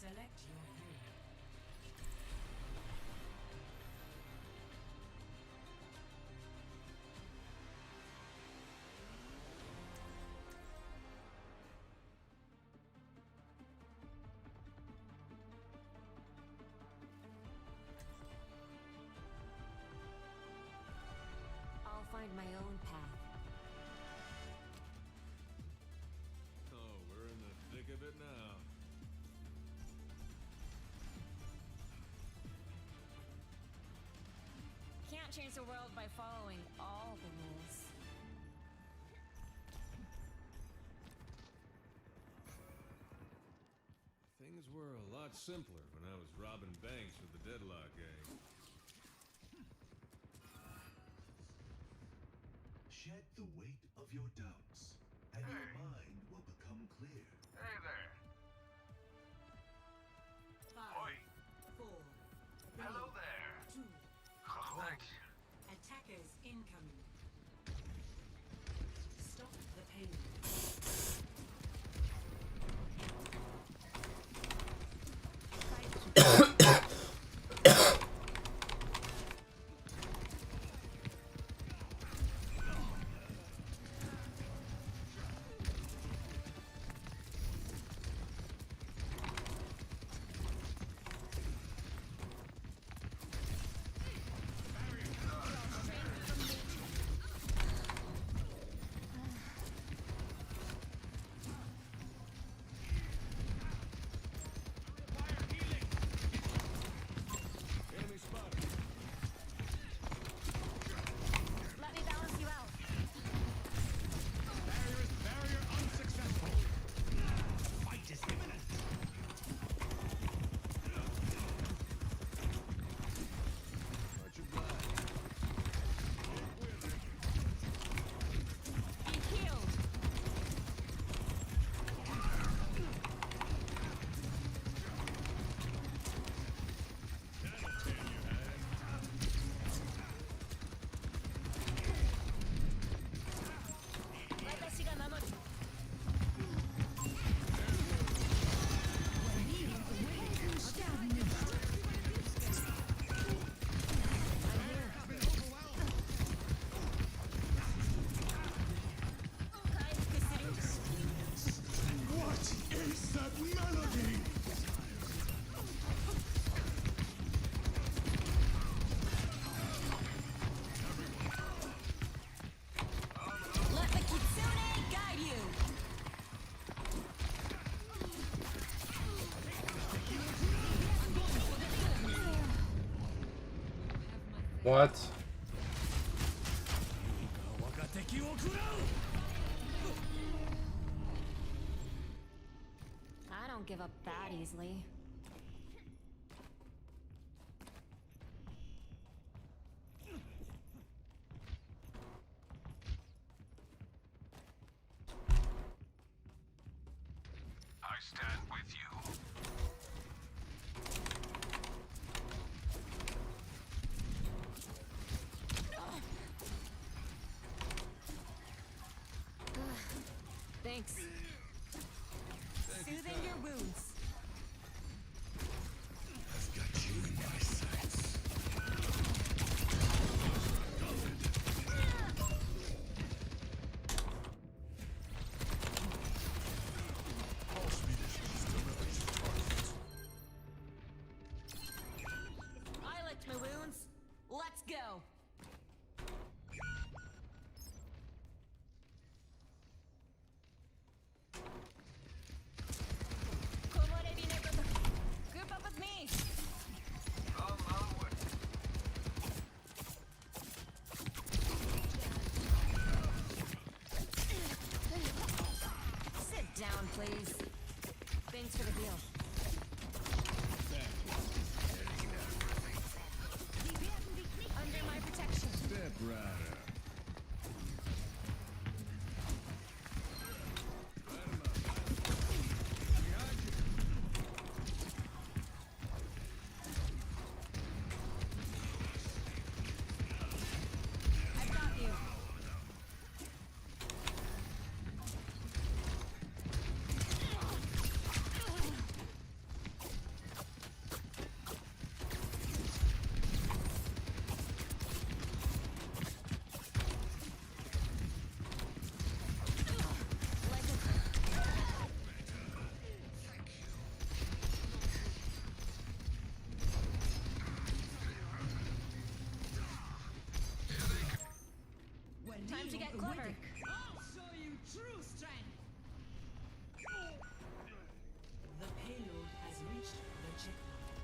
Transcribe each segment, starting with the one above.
Select your hero. I'll find my own path. Oh, we're in the thick of it now. Can't change the world by following all the rules. Things were a lot simpler when I was robbing banks with the Deadlock gang. Shed the weight of your doubts, and your mind will become clear. Hey there. 5, Oi. 4, Hello there. 2. Thanks. Attackers incoming. Stop the pain. Enemy spotted. Let me balance you out. Barrier unsuccessful. Fight is imminent. Much obliged. Be healed. Watashi ga mamoru. What is that melody? Let the kitsune guide you. What? I don't give up that easily. I stand with you. Thanks. Soothing your wounds. I've got you in my sights. I licked my wounds. Let's go. Group up with me. Onward. Sit down, please. Thanks for the heal. Under my protection. Step rider. I've got you. clock. I'll show you true strength. The payload has reached the checkpoint.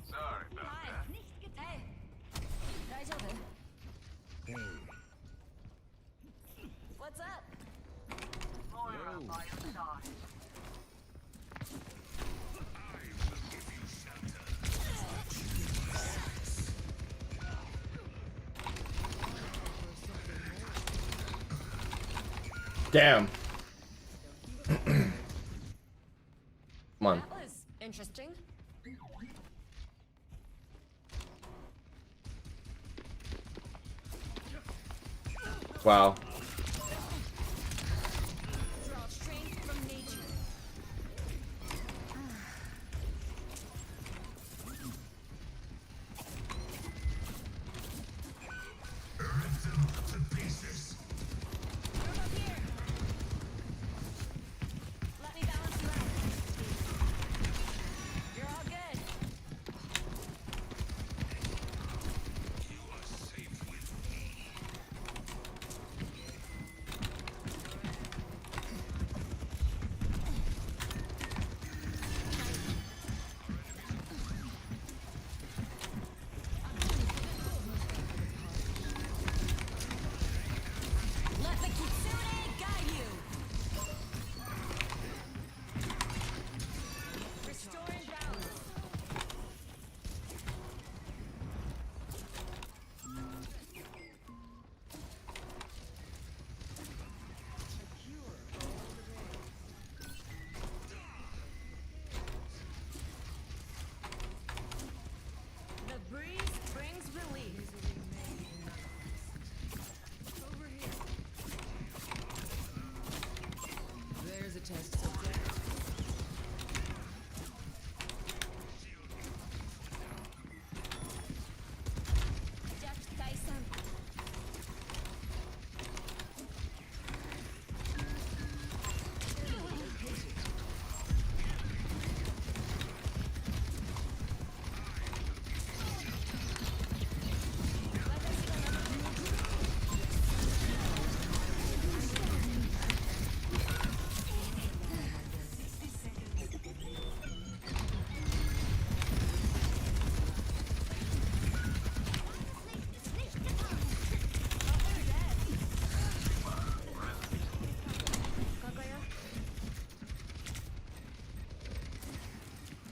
Sorry about Hi. that. Hey. Daijoubu. What's up? Moira by your side. Damn. Come on. That was interesting. Wow. Draw strength from nature. Move up here. Let me balance you out. You're all good. Let the kitsune guide you. Restoring balance. The breeze brings relief. Over here. There's a test subject. Jack Tyson.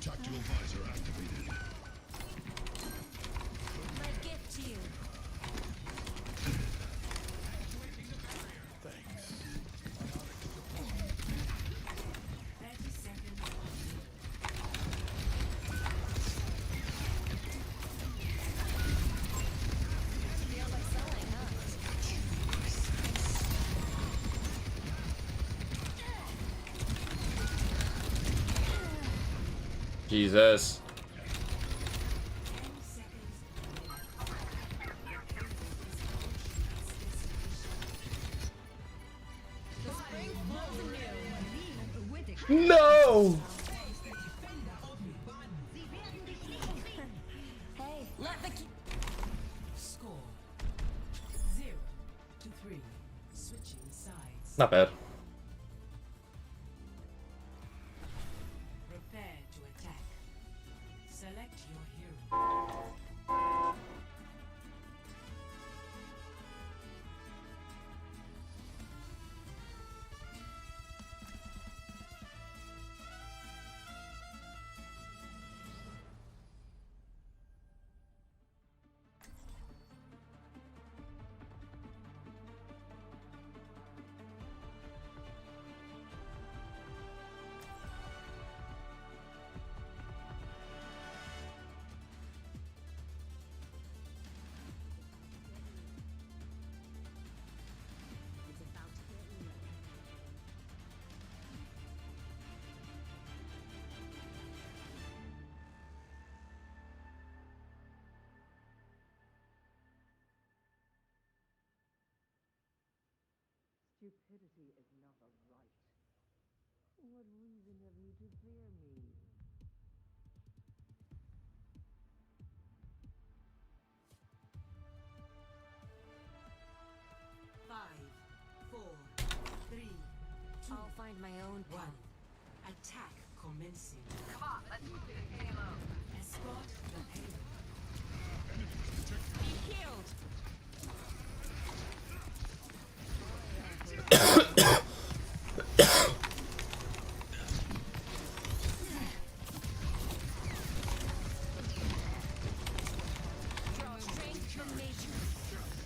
Tactical visor activated. My gift to you. Thanks. 30 seconds. Feels like selling, huh? Jesus. 10 seconds. The spring flows anew. No! Hey, let the Score 0-3. Switching sides. Not bad. Prepare to attack. Select your hero. Stupidity is not a right. What reason have you to fear me? 1. Attack commencing. Come on, let's move to the payload. Escort the payload. Be healed. Draw strength from nature.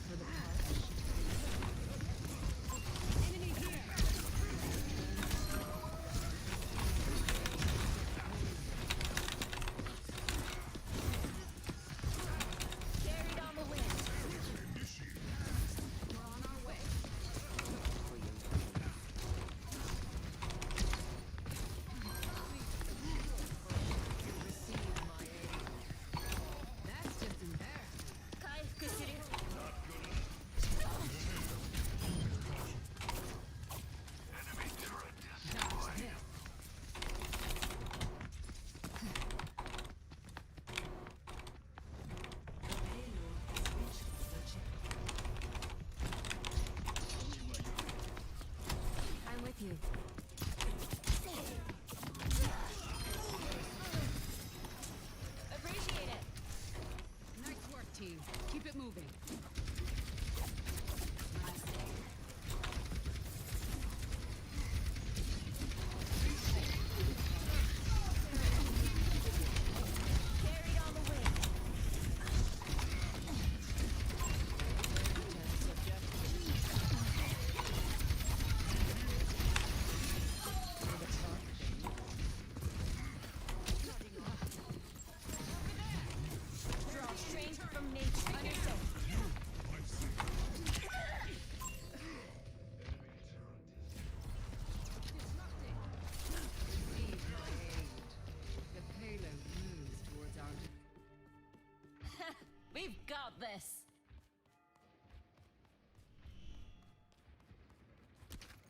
For the punch. Enemy here. Carried on the wind. We're on our way. Receive my aid. That's just embarrassing. Kai, Kusuru. Enemy turret destroyed. Payload has reached the checkpoint. I'm with you. Appreciate it. Nice work, team. Keep it moving. Carried on the wind. Draw strength from nature. Understood. Receive my aid. The payload moves towards our... We've got this.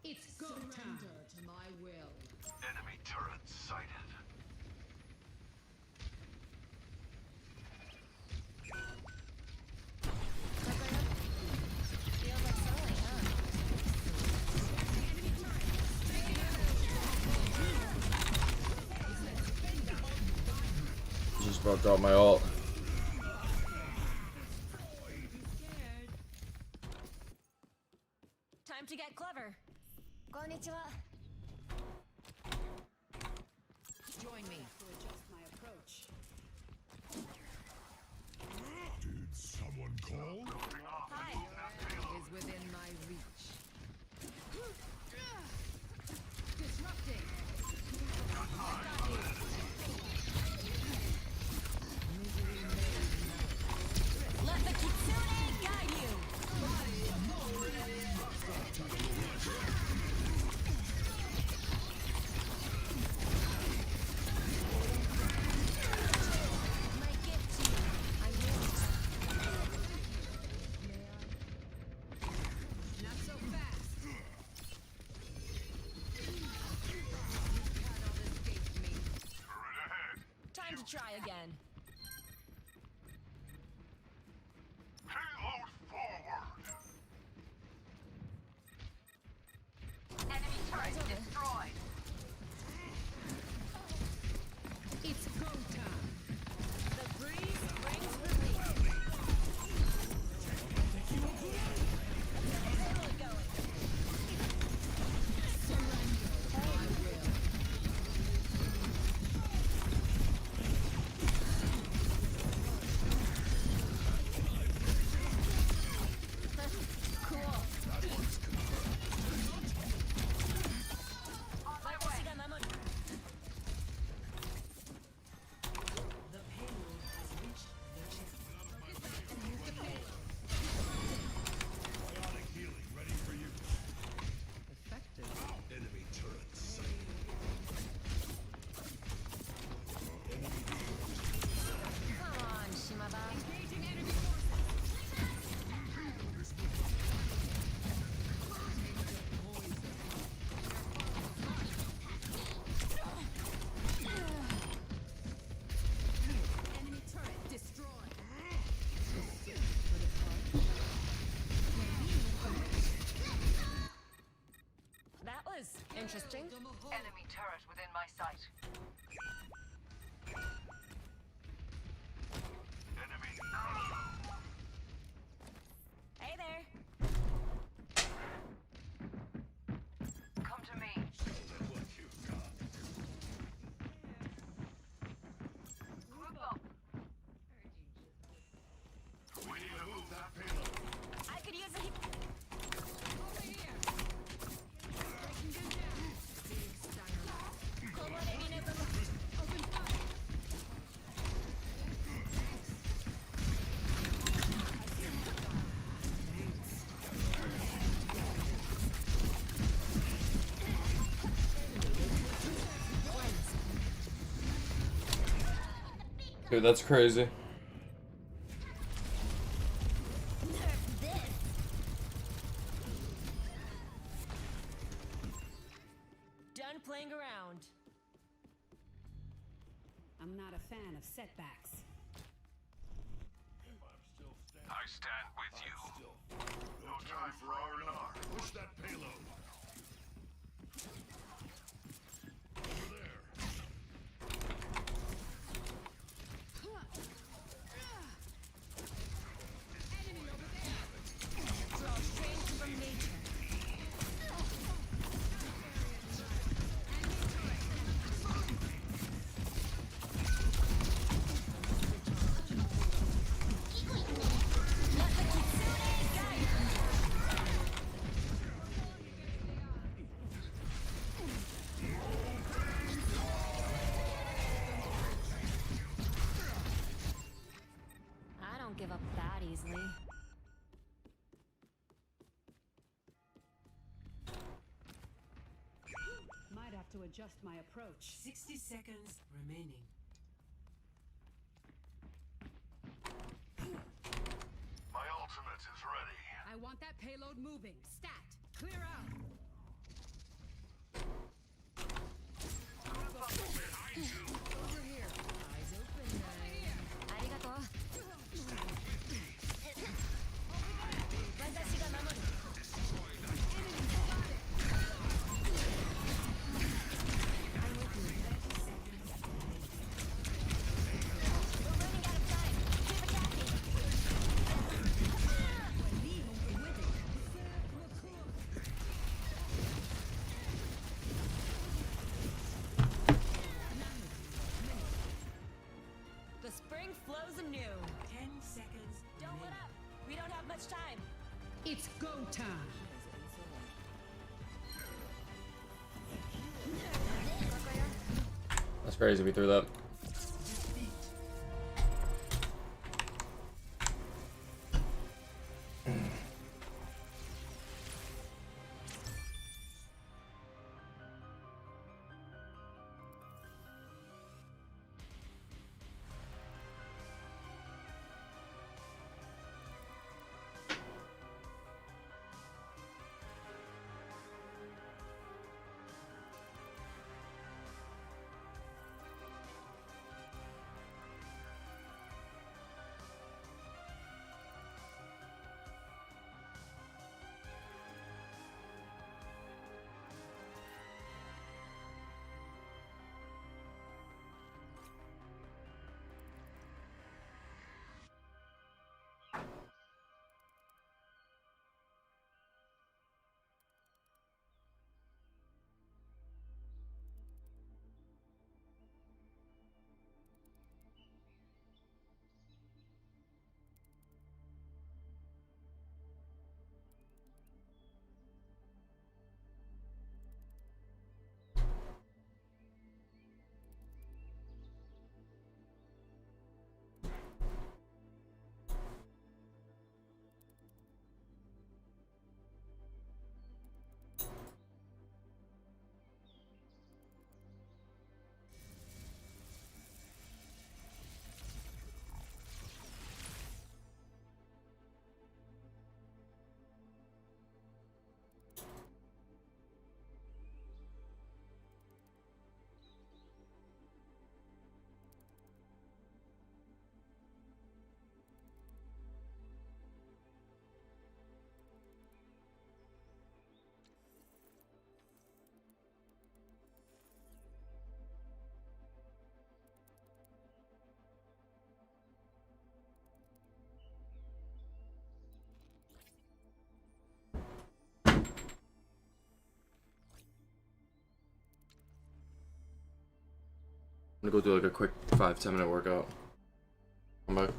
It's go time. To my will. Enemy turret sighted. Feels like sewing, huh? Just about dropped my ult. Time to get clever. Konnichiwa. Join me to adjust my approach. Did someone call? Hi. Is within my reach. Disrupting. Let the kitsune guide you. My gift to you. I will. Not so fast. You cannot escape me. Turret ahead. Time to try again. Payload forward. Enemy turret destroyed. It's go time. The breeze brings relief. Still going. Surrender. I will. interesting. Enemy turret within my sight. Enemy. Hey there. Come to me. What you got? Group up. We need to move that payload. I could use a hit. Over here. Breaking them down. Big style. Como le viene con Open fire. Dude, that's crazy. Done playing around. I'm not a fan of setbacks. I stand with you. No time for R&R. Push that payload. Over there. Enemy over there. Draw strength from nature. I don't give up that easily. Might have to adjust my approach. 60 seconds remaining. My ultimate is ready. I want that payload moving. Stat. Clear out. Over here. Eyes open. Arigato. Watashi ga mamoru. We're running out of time. Keep attacking. The spring flows anew. 10 seconds Don't let remaining. up. We don't have much time. It's go time. That's crazy. We threw that. I'm gonna go do like a quick 5-10 minute workout. Come back.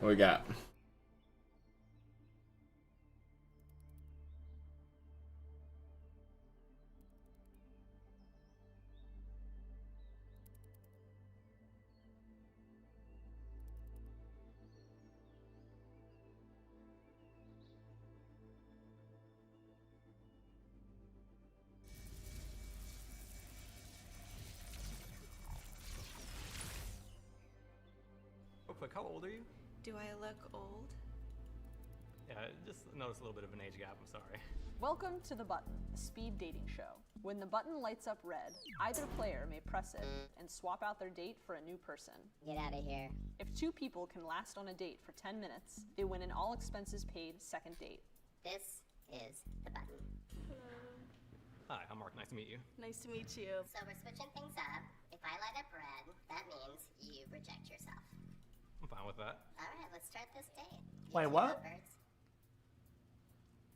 What we got? Real quick, how old are you? Do I look old? Yeah, just noticed a little bit of an age gap, I'm sorry. Welcome to The Button, a speed dating show. When the button lights up red, either player may press it and swap out their date for a new person. Get out of here. If two people can last on a date for 10 minutes, they win an all expenses paid second date. This is The Button. Hi, I'm Mark. Nice to meet you. Nice to meet you. So we're switching things up. If I light up red, that means you reject yourself. I'm fine with that. Alright, let's start this date. Wait, what?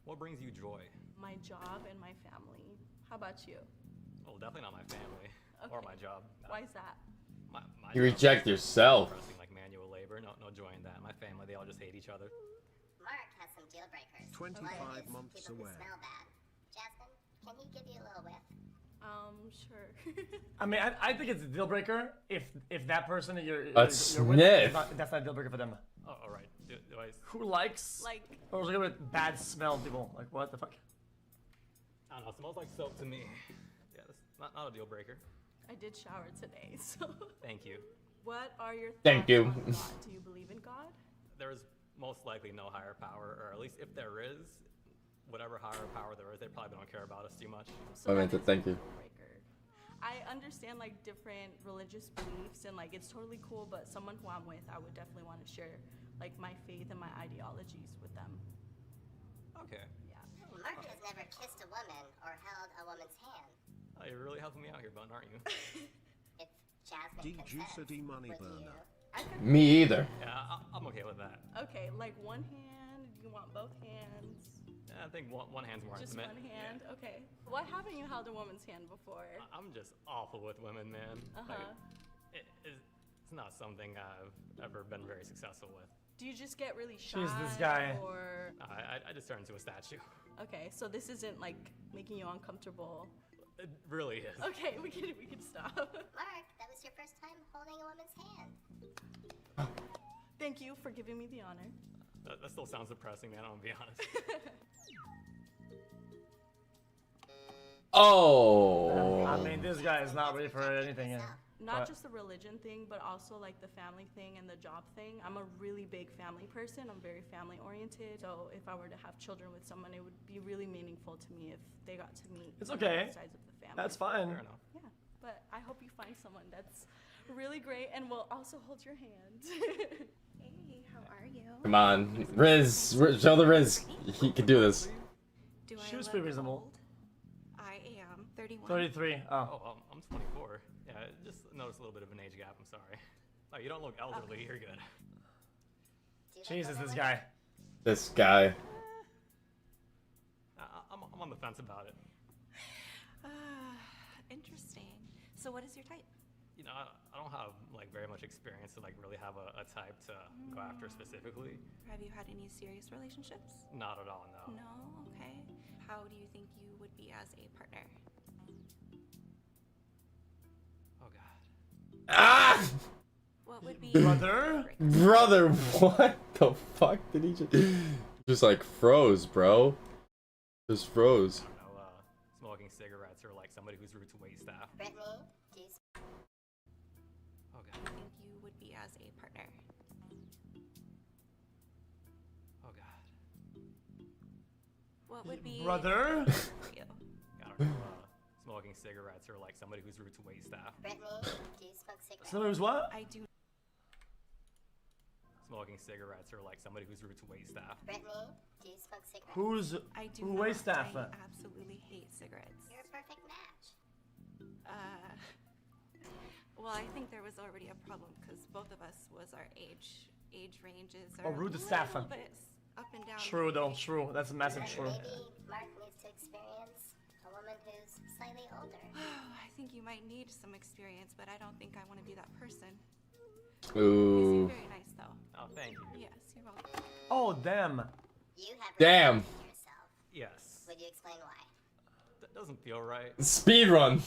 What brings you joy? My job and my family. How about you? Well, definitely not my family or my job. Why is that? My You job reject is yourself. depressing, like manual labor. No joy in that. My family, they all just hate each other. Mark has some deal breakers. 25 One is months people away. Who smell bad. Jasmine, can he give you a little whiff? Sure. I mean, I think it's a deal breaker if that person that you're A with, sniff. that's not a deal breaker for them. Oh, all right. Do I? Who likes Like, or was with bad smell people? Like what the fuck? I don't know. It smells like soap to me. Yeah, that's not a deal breaker. I did shower today, so. Thank you. What are your thoughts Thank you. on God? Do you believe in God? There is most likely no higher power, or at least if there is, whatever higher power there is, they probably don't care about us too much. So I meant that to is thank a you. deal breaker. I understand like different religious beliefs and like it's totally cool, but someone who I'm with, I would definitely want to share like my faith and my ideologies with them. Okay. Yeah. Mark has never kissed a woman or held a woman's hand. Oh, you're really helping me out here, Bun, aren't you? If Jasmine consents, money would burner. you? I could, Me either. Yeah, I'm okay with that. okay, like one hand. Do you want both hands? Yeah, I think one hand's more Just intimate. one hand. Okay. Why haven't you held a woman's hand before? I'm just awful with women, man. Uh-huh. It's not something I've ever been very successful with. Do you just get really shy? She's this guy. Or I just turned into a statue. okay, so this isn't like making you uncomfortable. It really is. Okay, we can stop. Mark, that was your first time holding a woman's hand. Thank you for giving me the honor. That still sounds depressing, man. I'm gonna be honest. Oh. I mean, this guy is not ready for anything. Not But- just the religion thing, but also like the family thing and the job thing. I'm a really big family person. I'm very family oriented. So if I were to have children with someone, it would be really meaningful to me if they got to meet It's both okay. sides of the family. That's fine. Fair enough. Yeah, but I hope you find someone that's really great and will also hold your hand. Hey, how are you? Come on, Riz, show the Riz. He can do this. Do She was look pretty reasonable. old? I am 31. 33. Oh. Oh, I'm 24. Yeah, just noticed a little bit of an age gap. I'm sorry. Oh, you don't look elderly. You're good. Do you like Jesus, older this women? guy. This guy. I'm on the fence about it. Interesting. So what is your type? You know, I don't have like very much experience to like really have a type to go after specifically. Have you had any serious relationships? Not at all, no. No? Okay. How do you think you would be as a partner? Oh god. Ah! What would be Brother? Brother, what the fuck did he just like froze, bro? Just froze. I don't know, smoking cigarettes or like somebody who's rude to waitstaff. Brittany, do you Oh I god. think you would be as a partner? Oh god. What would be Brother? for you? I don't know, smoking cigarettes or like somebody who's rude to waitstaff. Brittany, do you smoke cigarettes? So there's what? I do. Smoking cigarettes or like somebody who's rude to waitstaff. Brittany, do you smoke cigarettes? Who's I do who not. waits staff? I absolutely hate cigarettes. You're a perfect match. Well, I think there was already a problem because both of us was our age ranges Oh, are rude to a staff. little bit up and down. True though, true. That's a massive true. Maybe Mark needs to experience a woman who's slightly older. I think you might need some experience, but I don't think I want to be that person. You Ooh. seem very nice, though. Oh, thank you. Yes, you're welcome. Oh, damn. You have Damn. rejected yourself. Yes. Would you explain why? That doesn't feel right. Speed run.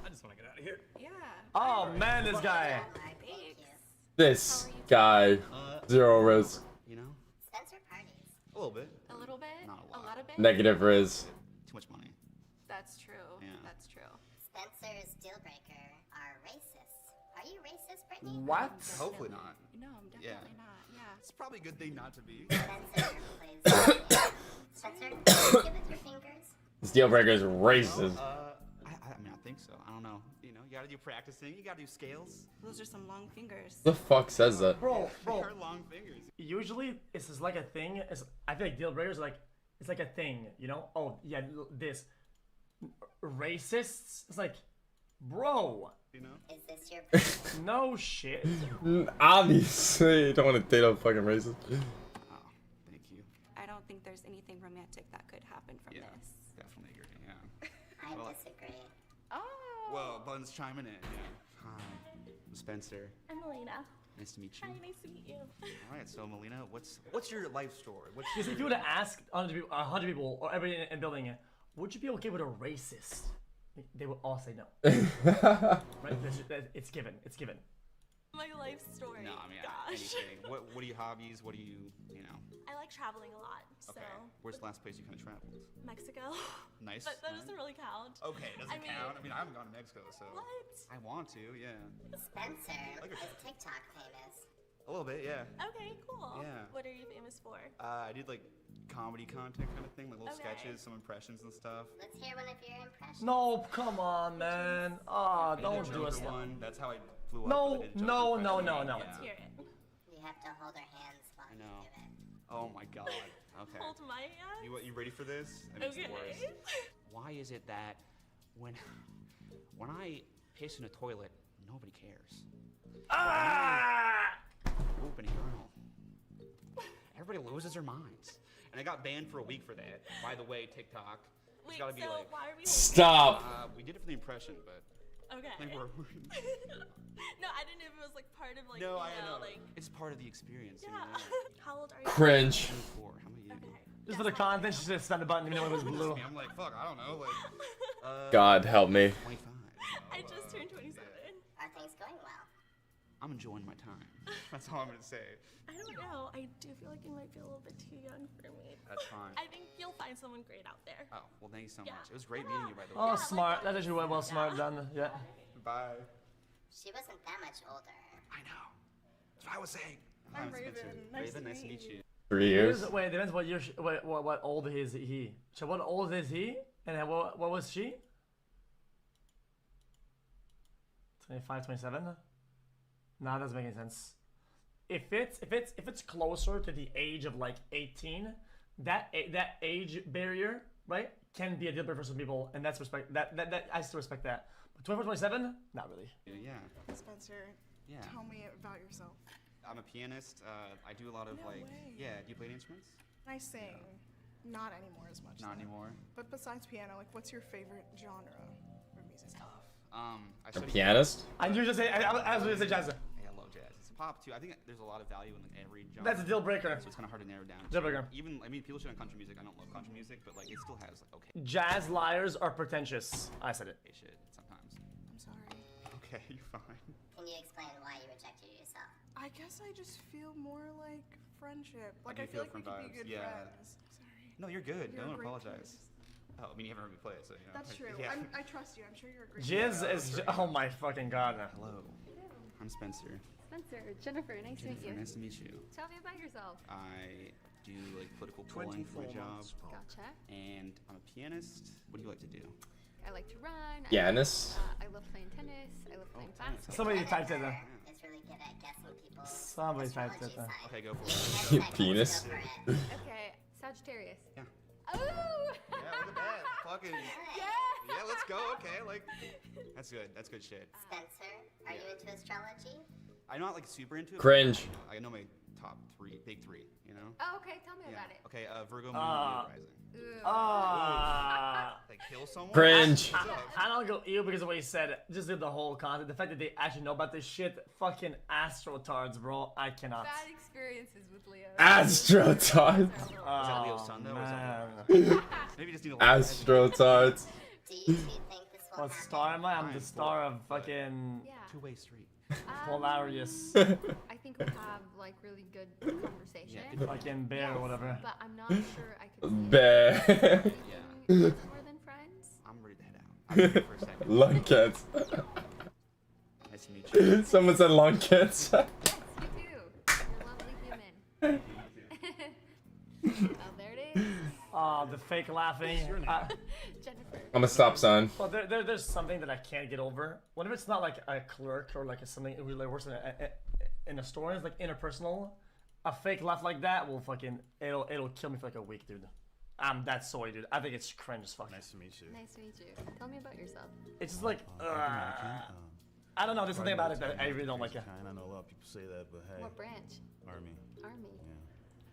I just want to get out of here. Yeah. Oh, man, this guy. Thank you. This guy. Zero Riz. You know, Spencer parties. a little bit. A little bit? Not a lot. lot of bit? Negative Riz. Too much money. That's true. Yeah. That's true. Spencer's deal breaker are racists. Are you racist, Brittany? What? Hopefully not. No, I'm definitely not. Yeah. It's probably a good thing not to be. Spencer plays. Spencer, give it your fingers. This deal breaker is racist. I mean, I think so. I don't know. You know, you gotta do practicing. You gotta do scales. Those are some long fingers. The fuck says that? Bro. Her long fingers. Usually, it's just like a thing. I feel like deal breakers like it's like a thing, you know? Oh yeah, this racists. It's like, bro. You know? Is this your preference? No shit. Obviously, you don't want to date a fucking racist. Oh, thank you. I don't think there's anything romantic that could happen from this. Definitely agree. Yeah. I Well, disagree. Oh. Well, Bun's chiming in. Yeah. Hi, I'm Spencer. I'm Melina. Nice to meet you. Hi, nice to meet you. All right, so Melina, what's your life story? What's Because if you were to ask 100 people or everybody in building it, would you be okay with a racist? They would all say no. Right? It's given. It's given. My life story. No, I mean Gosh. anything. What are your hobbies? What do you know? I like traveling a lot. So Okay. Where's the last place you kind of traveled? Mexico. Nice. But that nice. doesn't really count. Okay, it doesn't I mean- count. I mean, I haven't gone to Mexico, so. What? I want to, yeah. Spencer Like a- is TikTok famous. A little bit, yeah. Okay, cool. Yeah. What are you famous for? I did like comedy content kind of thing, like little Okay. sketches, some impressions and stuff. Let's hear one of your impressions. No, come on, man. Ah, I did a don't do us Joker that. one. That's how I blew up. No, but I did a Joker no, impression. no, no. Let's Yeah. hear it. You have to hold our hands while I you know. do it. Oh my god. Okay. Hold my hand. You ready for this? I mean, it's the worst. Okay. Why is it that when I piss in a toilet, nobody cares? Ah! Poop in a urinal, everybody loses their minds. And I got banned for a week for that. By the way, TikTok. It's Wait, gotta be so like. why are we Stop. We did it for the impression, but Okay. I think we're. No, I didn't know if it was like part of like, no, you I know. like. It's part of the experience. Yeah. You know? How old are you? Cringe. 24. How about you? Okay. Just for the content, she just spun the button even though it was blue. I'm like, fuck, I don't know. Like, God help me. 25. I just turned 27. Are things going well? I'm enjoying my time. That's all I'm gonna say. I don't know. I do feel like you might be a little bit too young for me. That's fine. I think you'll find someone great out there. Oh, well, thank you so Yeah. much. It was great meeting you, by the way. Oh, smart. That's actually well smart done. Yeah. Bye. She wasn't that much older. I know. That's what I was saying. I'm Spencer. Raven. Nice Raven, to nice to meet meet you. 3 years. Wait, depends what year. What old is he? So what old is he? And then what was she? 25, 27? No, that doesn't make any sense. If it's closer to the age of like 18, that age barrier, right, can be a deal breaker for some people, and that's respect. That I still respect that. But 24, 27, not really. Yeah. Spencer, Yeah. tell me about yourself. I'm a pianist. I do a lot of No like. way. Yeah. Do you play any instruments? I sing. Not anymore as much. Not though. anymore. But besides piano, like, what's your favorite genre of music? I A study pianist? I was just say I was gonna say jazz. Yeah, I love jazz. It's pop too. I think there's a lot of value in like, every genre. That's a deal breaker. So it's kind of hard to narrow down. Deal breaker. Even I mean, people shit on country music. I don't love country music, but like it still has like okay Jazz liars are pretentious. I said it. shit sometimes. I'm sorry. Okay, you're fine. Can you explain why you rejected yourself? I guess I just feel more like friendship. Like, do I you feel feel like we from could be vibes? good Yeah. friends. Sorry. No, you're good. You're a Don't great apologize. pianist. Oh, I mean, you haven't heard me play it, so you know. That's true. Yeah. I trust you. I'm sure you're a great Jizz pianist. is. Oh my fucking god. Hello. I'm Spencer. Spencer, Jennifer, nice to meet Jennifer, you. nice to meet you. Tell me about yourself. I do like political polling for my job, Gotcha. and I'm a pianist. What do you like to do? I like to run. Pianist? I love playing tennis. I love playing tennis. basketball. Somebody typed it. Is really good at guessing people's Somebody typed it. astrology sign. Okay, go for it. Penis. Okay, Sagittarius. Yeah. Ooh! Yeah, look at that. Fucking. Yeah, let's go. Okay, like. That's good. That's good shit. Spencer, are you into astrology? I'm not like super into it. but Cringe. I know my top big three. You know. Oh, okay, tell me Yeah. about it. Okay, Virgo, Moon, Leo, Rising. Ooh. Ah. Like kill kill someone? Cringe. I don't go ew because of what he said. Just did the whole content. The fact that they actually know about this shit. Fucking astrotards, bro. I cannot. Bad experiences with Leo. Astrotards. Is that Leo's son though? Or is that Man. maybe just need a Astrotards. Do you two think this will What happen? star am I? I'm the star of fucking Yeah. two-way street. Hilarious. I think we have like really good conversation. Fucking bear or whatever. But I'm not sure I could see Bear. anything more than friends. I'm ready to head out. I'm here for a second. Lunkets. Nice to meet you. Someone said lunkets. Yes, you do. You're a lovely human. Oh, there it is. Oh, the fake laughing. Jennifer. I'm a stop sign. Well, there's something that I can't get over. What if it's not like a clerk or like something who like works in a store? It's like interpersonal. A fake laugh like that will fucking it'll kill me for like a week, dude. I'm that soy, dude. I think it's cringe as fuck. Nice to meet you. Nice to meet you. Tell me about yourself. It's just like I don't know. There's something about it that I really don't like. I know a lot of people say that, but hey. What branch? Army. Army.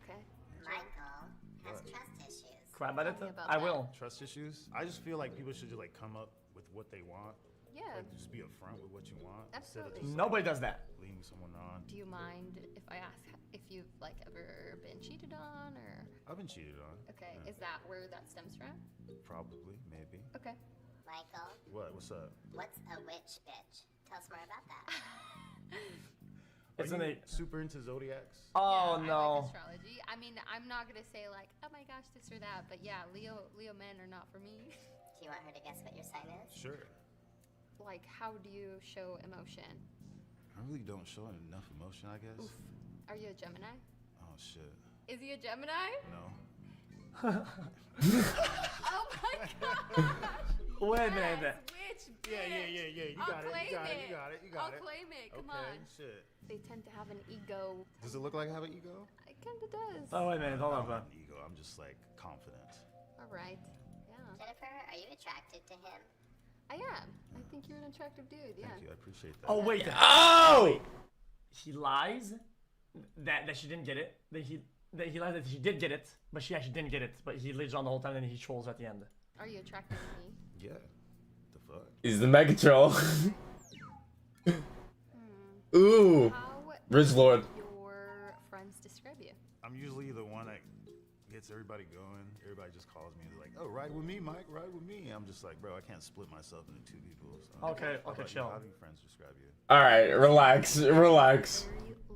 Okay. Michael has trust issues. Crap at it. Tell me about I that. will. Trust issues? I just feel like people should just like come up with what they want. Yeah. Like just be upfront with what you want. Absolutely. Instead of just, Nobody does that. leading someone on. Do you mind if I ask if you've like ever been cheated on or? I've been cheated on. Okay. Yeah. Is that where that stems from? Probably, maybe. Okay. Michael, What? What's up? what's a witch bitch? Tell us more about that. Isn't Are you it? super into zodiacs? Oh I no. like astrology. I mean, I'm not gonna say like, oh my gosh, this or that, but yeah, Leo men are not for me. Do you want her to guess what your sign is? Sure. Like, how do you show emotion? I really don't show enough emotion, I guess. Oof. Are you a Gemini? Oh shit. Is he a Gemini? No. Oh my gosh! Wait a minute. Which bitch? Yeah. You I'll got it. claim You got it. it. You got it. You got I'll it. claim it. Come Okay, on. shit. They tend to have an ego. Does it look like I have an ego? It kind of does. Oh wait a minute. Hold I on, don't bro. have an ego. I'm just like confident. All right. Yeah. Jennifer, are you attracted to him? I am. I think you're an attractive dude. Yeah. Thank you. I appreciate that. Oh wait. Oh! He lies that she didn't get it. That he lies that she did get it, but she actually didn't get it. But he lives on the whole time and he trolls at the end. Are you attracted to me? Yeah. The fuck? He's the mega troll. Ooh. How Ridge Lord. do your friends describe you? I'm usually the one that gets everybody going. Everybody just calls me and is like, "Oh, ride with me, Mike. Ride with me." I'm just like, bro, I can't split myself into two people. So. Okay, How about you? chill. How do your friends describe you? All right, relax. Very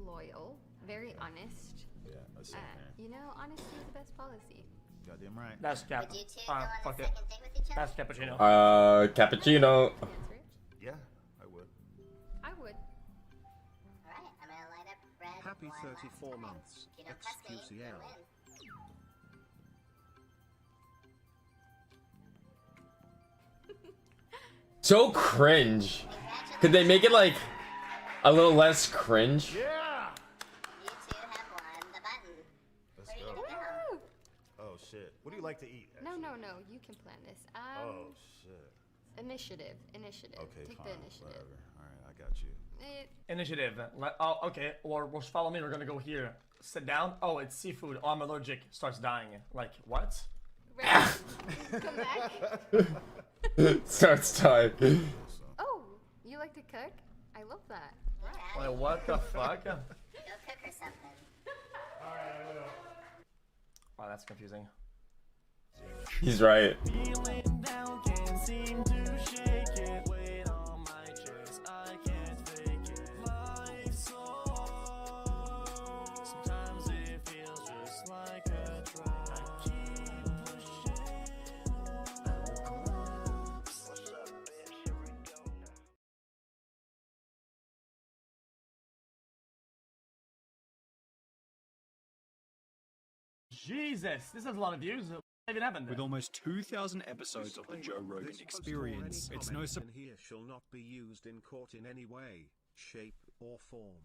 loyal, very honest. Yeah, that's it. You know, honesty is the best policy. Goddamn right. That's cap. Would you two go on a Fuck it. second date with each other? That's cappuccino. Cappuccino. Answer it. Yeah, I would. I would. All right, I'm gonna light up red. Happy one last 34 time. months. If you don't trust me, XQCL. you'll win. So cringe. Could they make it like a little less cringe? Yeah. You two have won the button. Let's Where are you go. gonna go? Oh shit. What do you like to eat? No, you can plan this. Oh shit. Initiative. Okay, Take fine. the initiative. Whatever. All right, I got you. Initiative. Oh, okay. Or follow me. We're gonna go here. Sit down. Oh, it's seafood. Oh, I'm allergic. Starts dying. Like what? Come back. Starts dying. Oh, you like to cook? I love that. Yeah. Wait, what the fuck? Go cook her something. Oh, that's confusing. He's right. Jesus, this has a lot of views. What even happened? With almost 2,000 episodes of the Joe Rogan Experience, it's no surprise. Here shall not be used in court in any way, shape, or form.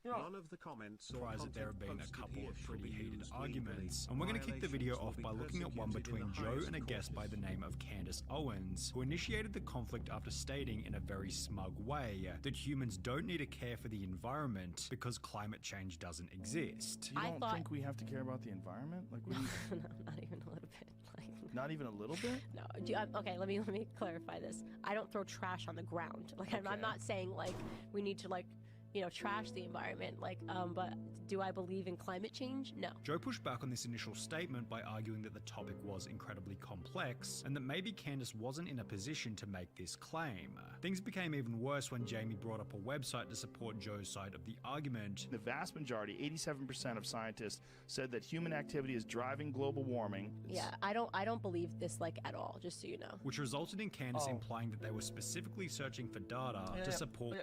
Yeah. None of the comments or Surprised that there have been a content couple posted of here shall pretty be heated used arguments, legally. and we're going to kick the video Violations off will by be looking at one persecuted in between the Joe highest and a guest by the name of Candace Owens, who initiated the conflict after stating in a very smug way that humans don't need to care for the environment because climate change doesn't exist. You don't think we have to care about the environment? Like, what do you... No, not even a little bit. Like, no. Not even a little bit? No. Okay, let me clarify this. I don't throw trash on the ground. Like I'm not saying like we need to like trash the environment. Like but do I believe in climate change? No. Joe pushed back on this initial statement by arguing that the topic was incredibly complex and that maybe Candace wasn't in a position to make this claim. Things became even worse when Jamie brought up a website to support Joe's side of the argument. The vast majority, 87% of scientists, said that human activity is driving global warming. Yeah, I don't believe this like at all, just so you know. Which resulted in Candace implying that they were specifically searching for data to support.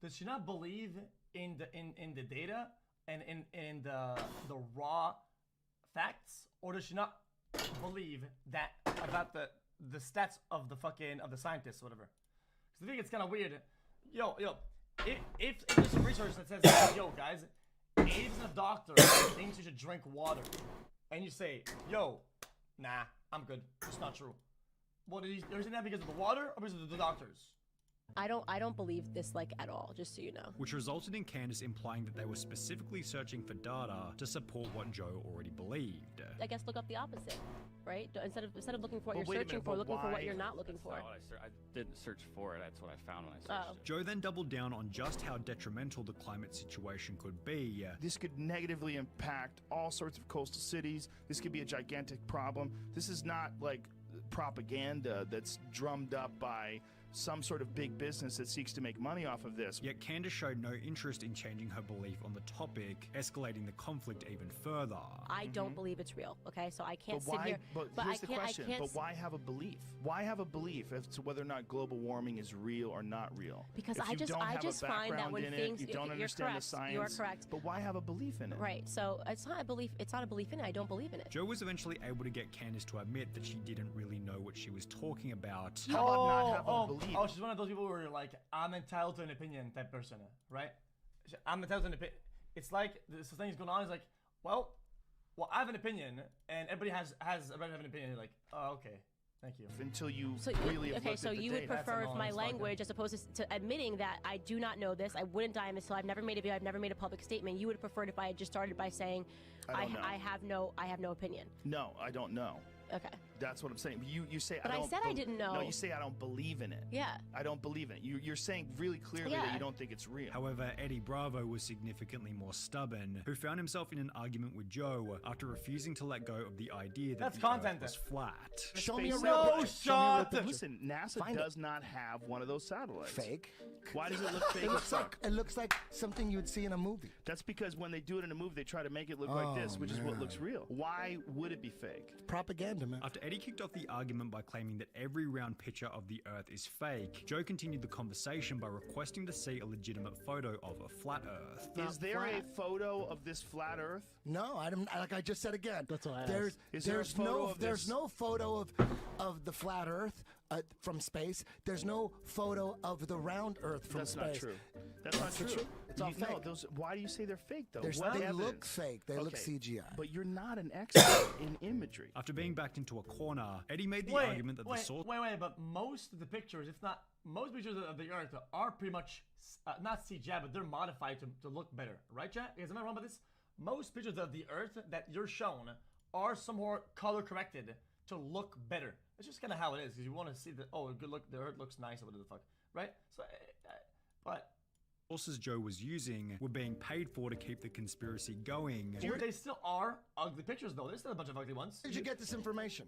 Does she not believe in the data and in the raw facts, or does she not believe that about the stats of the scientists, whatever? Because I think it's kind of weird. Yo, if there's some research that says, yo guys, 80% of doctors think you should drink water, and you say, yo, nah, I'm good. It's not true. Well, are you saying that because of the water or because of the doctors? I don't believe this like at all, just so you know. Which resulted in Candace implying that they were specifically searching for data to support what Joe already believed. I guess look up the opposite, right? Instead of looking for what you're searching for, looking for what you're not looking for. I didn't search for it. That's what I found when I searched it. Joe then doubled down on just how detrimental the climate situation could be. This could negatively impact all sorts of coastal cities. This could be a gigantic problem. This is not like propaganda that's drummed up by some sort of big business that seeks to make money off of this. Yet Candace showed no interest in changing her belief on the topic, escalating the conflict even further. I don't believe it's real, okay? So I can't But sit here. But here's the question. But why have a belief? Why have a belief as to whether or not global warming is real or not real? Because if I just find that when things you don't understand the science. You are correct. But why have a belief in it? Right. So it's not a belief. It's not a belief in it. I don't believe in it. Joe was eventually able to get Candace to admit that she didn't really know what she was talking about. How about not having a belief? Oh, she's one of those people who are like, I'm entitled to an opinion type person, right? I'm entitled to an opinion. It's like this thing is going on. It's like, well, I have an opinion, and everybody has a right to have an opinion. You're like, oh, okay, thank you. Until you really so you would prefer my language as opposed to admitting that I do not know this. I wouldn't die in this hill. I've never made a video. I've never made a public statement. You would have preferred if I had just started by saying, I have no opinion. No, I don't know. Okay. That's what I'm saying. You say but I don't. I said I didn't know. No, you say I don't believe in it. Yeah. I don't believe in it. You're saying really clearly that you don't think it's real. However, Eddie Bravo was significantly more stubborn, who found himself in an argument with Joe after refusing to let go of the idea that the Earth was flat. Show me a real picture. Listen, NASA does not have one of those satellites. Fake. Why does it look fake? It looks like something you would see in a movie. That's because when they do it in a movie, they try to make it look like this, which is what looks real. Why would it be fake? It's propaganda, man. After Eddie kicked off the argument by claiming that every round picture of the Earth is fake, Joe continued the conversation by requesting to see a legitimate photo of a flat Earth. Is there a photo of this flat Earth? No, I don't. Like I just said again. That's all I There's no photo of the flat Earth from space. There's no photo of the round Earth from space. That's not true. That's not true. It's all fake. No, why do you say they're fake though? They look fake. They look CGI. But you're not an expert in imagery. After being backed into a corner, Eddie made the argument that the source. But most of the pictures, if not most pictures of the Earth, are pretty much not CGI, but they're modified to look better, right, chat? Am I wrong about this? Most pictures of the Earth that you're shown are somewhat color corrected to look better. It's just kind of how it is, because you want to see the good look. The Earth looks nice, or whatever the fuck, right? So, but sources Joe was using were being paid for to keep the conspiracy going. They still are ugly pictures, though. There's still a bunch of ugly ones. Where did you get this information?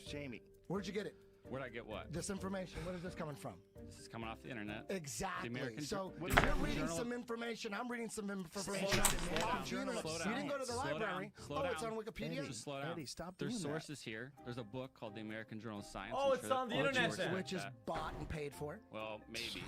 Jamie. Where'd you get it? Where'd I get what? This information. Where is this coming from? This is coming off the internet. Exactly. So you're reading some information. I'm reading some information. You didn't go to the library. It's on Wikipedia. Eddie, just slow down. Eddie, stop There's doing sources here. There's a book called the American Journal of Science. Oh, it's on the internet, which is bought and paid for. Well, maybe.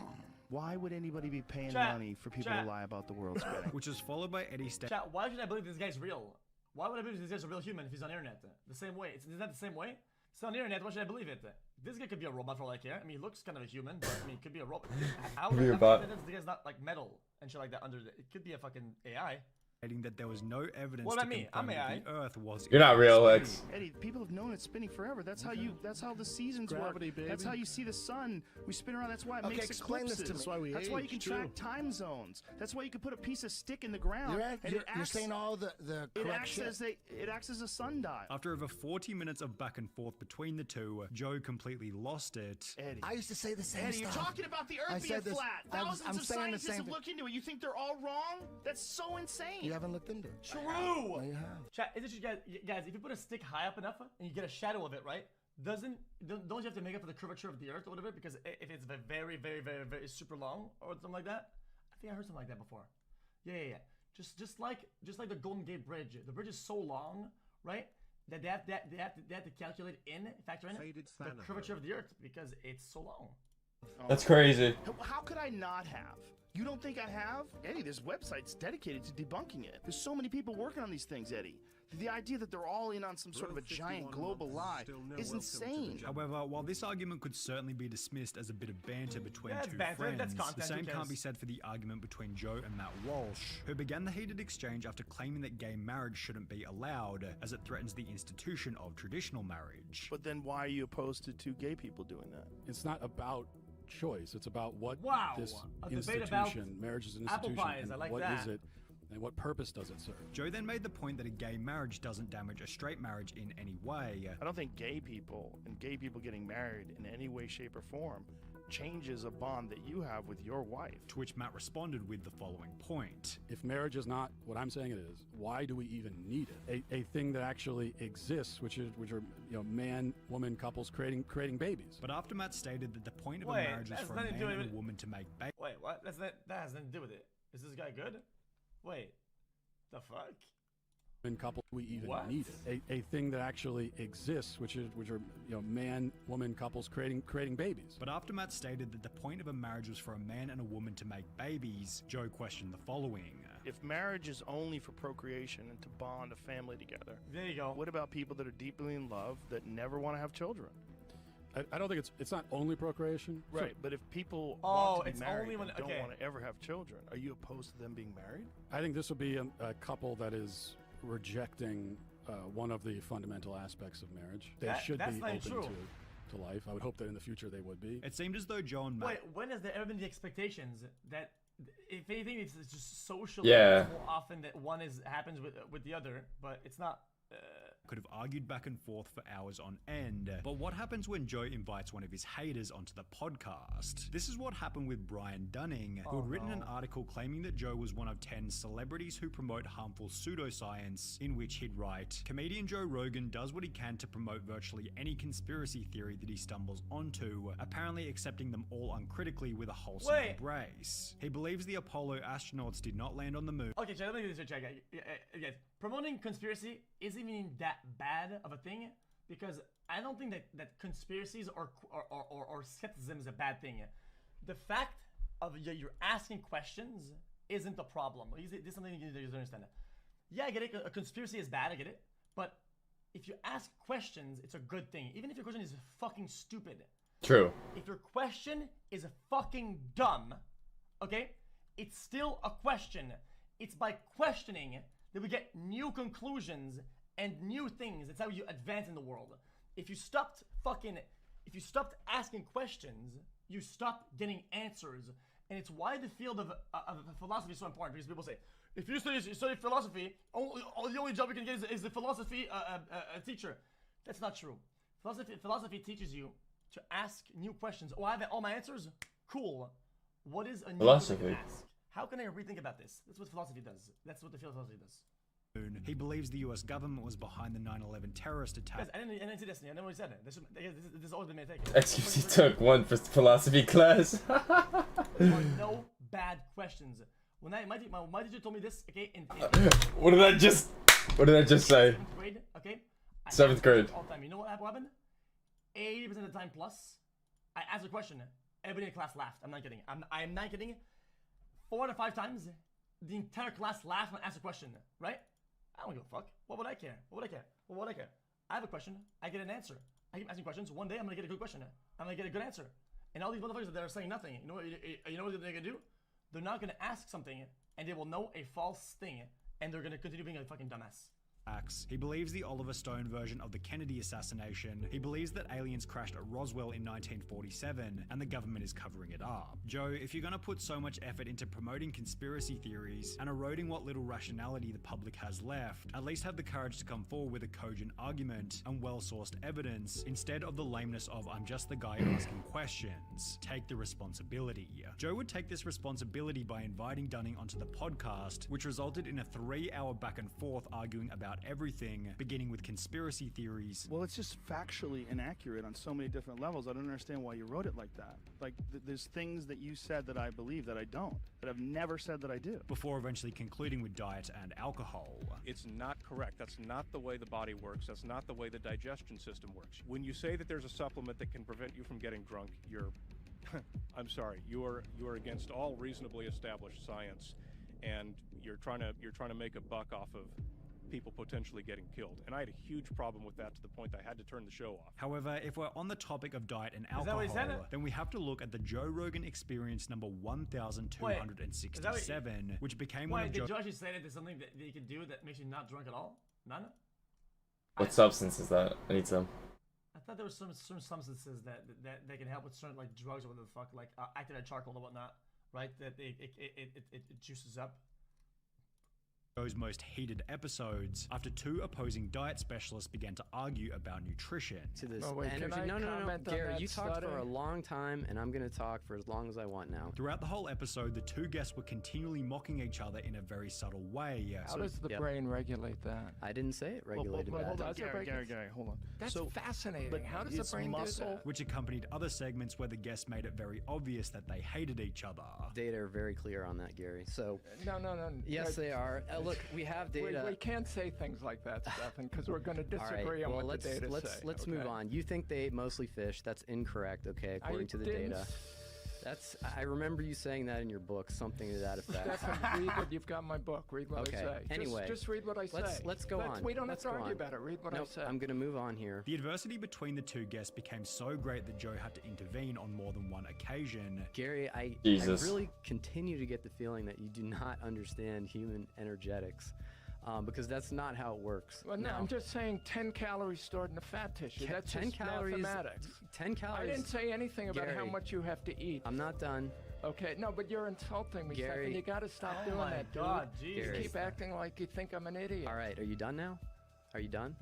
Why would anybody be paying money for people to lie about the world spinning? Which is followed by Eddie's Chat, why should I believe this guy's real? Why would I believe this guy's a real human if he's on the internet? The same way. Isn't that the same way? It's on the internet, why should I believe it? This guy could be a robot for all I care. I mean, he looks kind of a human, but I mean, it could be a robot. How Could be a bot. The guy's not like metal and shit like that under it could be a fucking AI. stating that there was no evidence What to about me? confirm I'm that AI. the Earth was. You're not real, spinning. Lex. Eddie, people have known it's spinning forever. That's how That's how the seasons Gravity, work. baby. That's how you see the sun. We spin around. That's why it Okay, makes explain this eclipses. to me. That's why we That's why you can age, track too. time zones. That's why you can put a piece of stick in the ground. You're saying all the it correct acts shit. as it acts as a sundial. After over 40 minutes of back and forth between the two, Joe completely lost it. Eddie. I used to say the same Eddie, stuff. you're talking about the I Earth being said this- flat. I'm Thousands of saying the scientists same have thing. looked into it. You think they're all wrong? That's so insane. You haven't looked into it. True. No, you have. Chat, is it just guys? If you put a stick high up enough and you get a shadow of it, right? Don't you have to make up for the curvature of the Earth or whatever? Because if it's very, very, very, very super long or something like that, I think I heard something like that before. Yeah. Just like the Golden Gate Bridge. The bridge is so long, right? That they have to factor in the curvature of the Earth because it's so long. That's crazy. How could I not have? You don't think I have? Eddie, there's websites dedicated to debunking it. There's so many people working on these things, Eddie. The idea that they're all in on some sort of a giant global lie is insane. However, while this argument could certainly be dismissed as a bit of banter between That's two banter, friends, that's content, the who same cares? can't be said for the argument between Joe and Matt Walsh, who began the heated exchange after claiming that gay marriage shouldn't be allowed, as it threatens the institution of traditional marriage. But then why are you opposed to two gay people doing that? It's not about choice. It's about what Wow, this a debate institution, about marriage is an apple institution, pies, I and like what that. is it, and what purpose does it serve? Joe then made the point that a gay marriage doesn't damage a straight marriage in any way. I don't think gay people and gay people getting married in any way, shape, or form changes a bond that you have with your wife. To which Matt responded with the following point. If marriage is not what I'm saying it is, why do we even need it? A thing that actually exists, which are man, woman couples creating babies. But after Matt stated that the point of Wait, a marriage is that's for a nothing man to do and with a woman to make babies. Wait, what? That has nothing to do with it. Is this guy good? Wait, the fuck? In couple, we even What? need it. A thing that actually exists, which are man, woman couples creating babies. But after Matt stated that the point of a marriage was for a man and a woman to make babies, Joe questioned the following. If marriage is only for procreation and to bond a family together, there you go. What about people that are deeply in love that never want to have children? I don't think it's not only procreation. Right, but if people Oh, want to be it's married only when- and don't okay. want to ever have children, are you opposed to them being married? I think this would be a couple that is rejecting one of the fundamental aspects of marriage. They should that's be not open true. to life. I would hope that in the future they would be. It seemed as though Joe and Matt Wait, when has there ever been the expectations that, if anything, it's just social? Yeah. More often that one happens with the other, but it's not. could have argued back and forth for hours on end. But what happens when Joe invites one of his haters onto the podcast? This is what happened with Brian Dunning, who had written an article claiming that Joe was one of 10 celebrities who promote harmful pseudoscience, in which he'd write, "Comedian Joe Rogan does what he can to promote virtually any conspiracy theory that he stumbles onto, apparently accepting them all uncritically with a wholesome embrace. He believes the Apollo astronauts did not land on the moon." Okay, let me do this, guys. Promoting conspiracy isn't even that bad of a thing, because I don't think that conspiracies or skepticism is a bad thing. The fact of you're asking questions isn't the problem. This is something you need to understand. Yeah, I get it. A conspiracy is bad. I get it. But if you ask questions, it's a good thing. Even if your question is fucking stupid. True. If your question is fucking dumb, okay, it's still a question. It's by questioning that we get new conclusions and new things. That's how you advance in the world. If you stopped asking questions, you stop getting answers. And it's why the field of philosophy is so important, because people say, if you study philosophy, the only job you can get is the philosophy teacher. That's not true. Philosophy teaches you to ask new questions. Oh, I have all my answers? Cool. What is a new Philosophy. question to ask? How can I rethink about this? That's what philosophy does. That's what the field of philosophy does. He believes the US government was behind the 9/11 terrorist attack. Guys, I didn't see this. I never said it. This has always been my take. XQC took one for philosophy class. There are no bad questions. When my teacher told me this, okay, in What did I just say? 7th grade, okay? I 7th asked grade. all the time. You know what happened? 80% of the time plus, I asked a question. Everybody in the class laughed. I'm not kidding. I'm not kidding. 4 to 5 times, the entire class laughed when I asked a question, right? I don't give a fuck. What would I care? I have a question. I get an answer. I keep asking questions. One day I'm gonna get a good question. I'm gonna get a good answer. And all these motherfuckers that are saying nothing, you know what they're gonna do? They're not gonna ask something, and they will know a false thing, and they're gonna continue being a fucking dumbass. He believes the Oliver Stone version of the Kennedy assassination. He believes that aliens crashed at Roswell in 1947 and the government is covering it up. Joe, if you're gonna put so much effort into promoting conspiracy theories and eroding what little rationality the public has left, at least have the courage to come forward with a cogent argument and well-sourced evidence instead of the lameness of I'm just the guy asking questions. Take the responsibility. Joe would take this responsibility by inviting Dunning onto the podcast, which resulted in a 3-hour back and forth arguing about everything, beginning with conspiracy theories. Well, it's just factually inaccurate on so many different levels. I don't understand why you wrote it like that. Like, there's things that you said that I believe that I don't, that I've never said that I do. Before eventually concluding with diet and alcohol. It's not correct. That's not the way the body works. That's not the way the digestion system works. When you say that there's a supplement that can prevent you from getting drunk, you're I'm sorry, you're against all reasonably established science, and you're trying to make a buck off of people potentially getting killed. And I had a huge problem with that to the point that I had to turn the show off. However, if we're on the topic of diet and that what he alcohol, said? then we have to look at the Joe Rogan Experience number 1267, which became one of Did Joe... you actually say that there's something that you can do that makes you not drunk at all? None? What substance is that? I need some. I thought there was some substances that they can help with certain like drugs or whatever the fuck, like activated charcoal or whatnot, right? That it juices up. Joe's most heated episodes after 2 opposing diet specialists began to argue about nutrition. To this Oh, wait, can energy. I No, comment on Gary, that you talked for a study? long time, and I'm going to talk for as long as I want now. Throughout the whole episode, the 2 guests were continually mocking each other in a very subtle way. How does the brain regulate that? I didn't say it regulated hold that. on, Gary, hold on. That's fascinating. but How does the it's brain muscle. do that? Which accompanied other segments where the guests made it very obvious that they hated each other. Data are very clear on that, Gary. So No. yes, they are. Look, we have data. We can't say things like that, Stefan, because we're going to disagree on well, what the data say. let's move on. You think they ate mostly fish. That's incorrect, okay, according to the data. I remember you saying that in your book, something to that effect. Stefan, read it. You've got my book. Read what I say. Anyway, just read what I say. Let's go on. We don't Let's have to go argue on. about it. Read what I say. I'm going to move on here. The adversity between the 2 guests became so great that Joe had to intervene on more than one occasion. Gary, I really continue to get the feeling that you do not understand human energetics. Because that's not how it works. Well, no, I'm just saying 10 calories stored in the fat tissue. That's 10 just calories. mathematics. 10 calories. I didn't say anything about how Gary, much you have to eat. I'm not done. Okay, no, but you're insulting me, Gary. Stefan. You got to stop Oh doing my that, dude. God, You Jesus. keep acting like you think I'm an idiot. All right, are you done now? Are you done?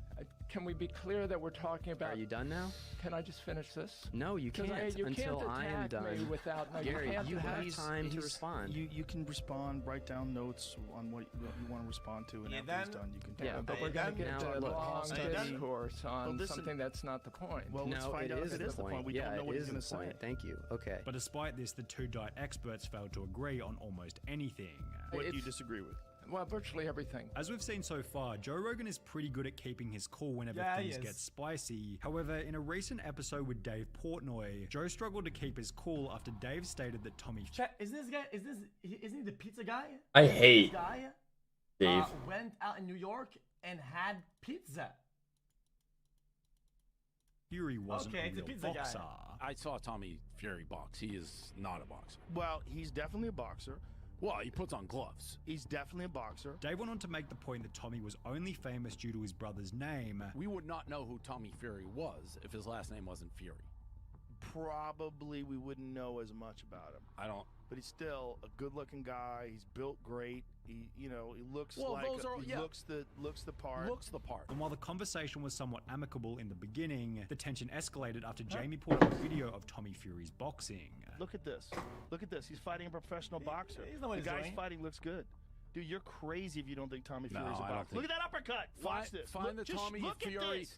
Can we be clear that we're talking about... Are you done now? Can I just finish this? No, you 'Cause can't you until can't I am attack done. me without... No, Gary, you, you have have time to respond. You can respond, write down notes on what you want to respond to, and after he's done, you can talk. Yeah, but we're going to get Now, into a look, long study- discourse on listen- something that's not the point. Well, let's No, find it out is if it is the point. We yeah, don't know what it he's is going to the point. say. Thank you. Okay. But despite this, the 2 diet experts failed to agree on almost anything. What do you disagree with? Well, virtually everything. As we've seen so far, Joe Rogan is pretty good at keeping his cool whenever Yeah, he things is. get spicy. However, in a recent episode with Dave Portnoy, Joe struggled to keep his cool after Dave stated that Tommy... Isn't he the pizza guy? I The hate pizza guy, Dave. went out in New York and had pizza. Fury wasn't Okay, a it's a real pizza guy. boxer. I saw Tommy Fury box. He is not a boxer. Well, he's definitely a boxer. Well, he puts on gloves. He's definitely a boxer. Dave went on to make the point that Tommy was only famous due to his brother's name. We would not know who Tommy Fury was if his last name wasn't Fury. Probably we wouldn't know as much about him. I don't. But he's still a good-looking guy. He's built great. He looks Well, like those are- he yeah. looks the part. Looks the part. And while the conversation was somewhat amicable in the beginning, the tension escalated after Jamie pulled up a video of Tommy Fury's boxing. Look at this. Look at this. He's fighting a professional boxer. He's not what The he's guy's doing. fighting looks good. Dude, you're crazy if you don't think Tommy No, Fury's a I don't boxer. think- Look at that uppercut. Watch this. Find Look, the just Tommy look at Fury. this.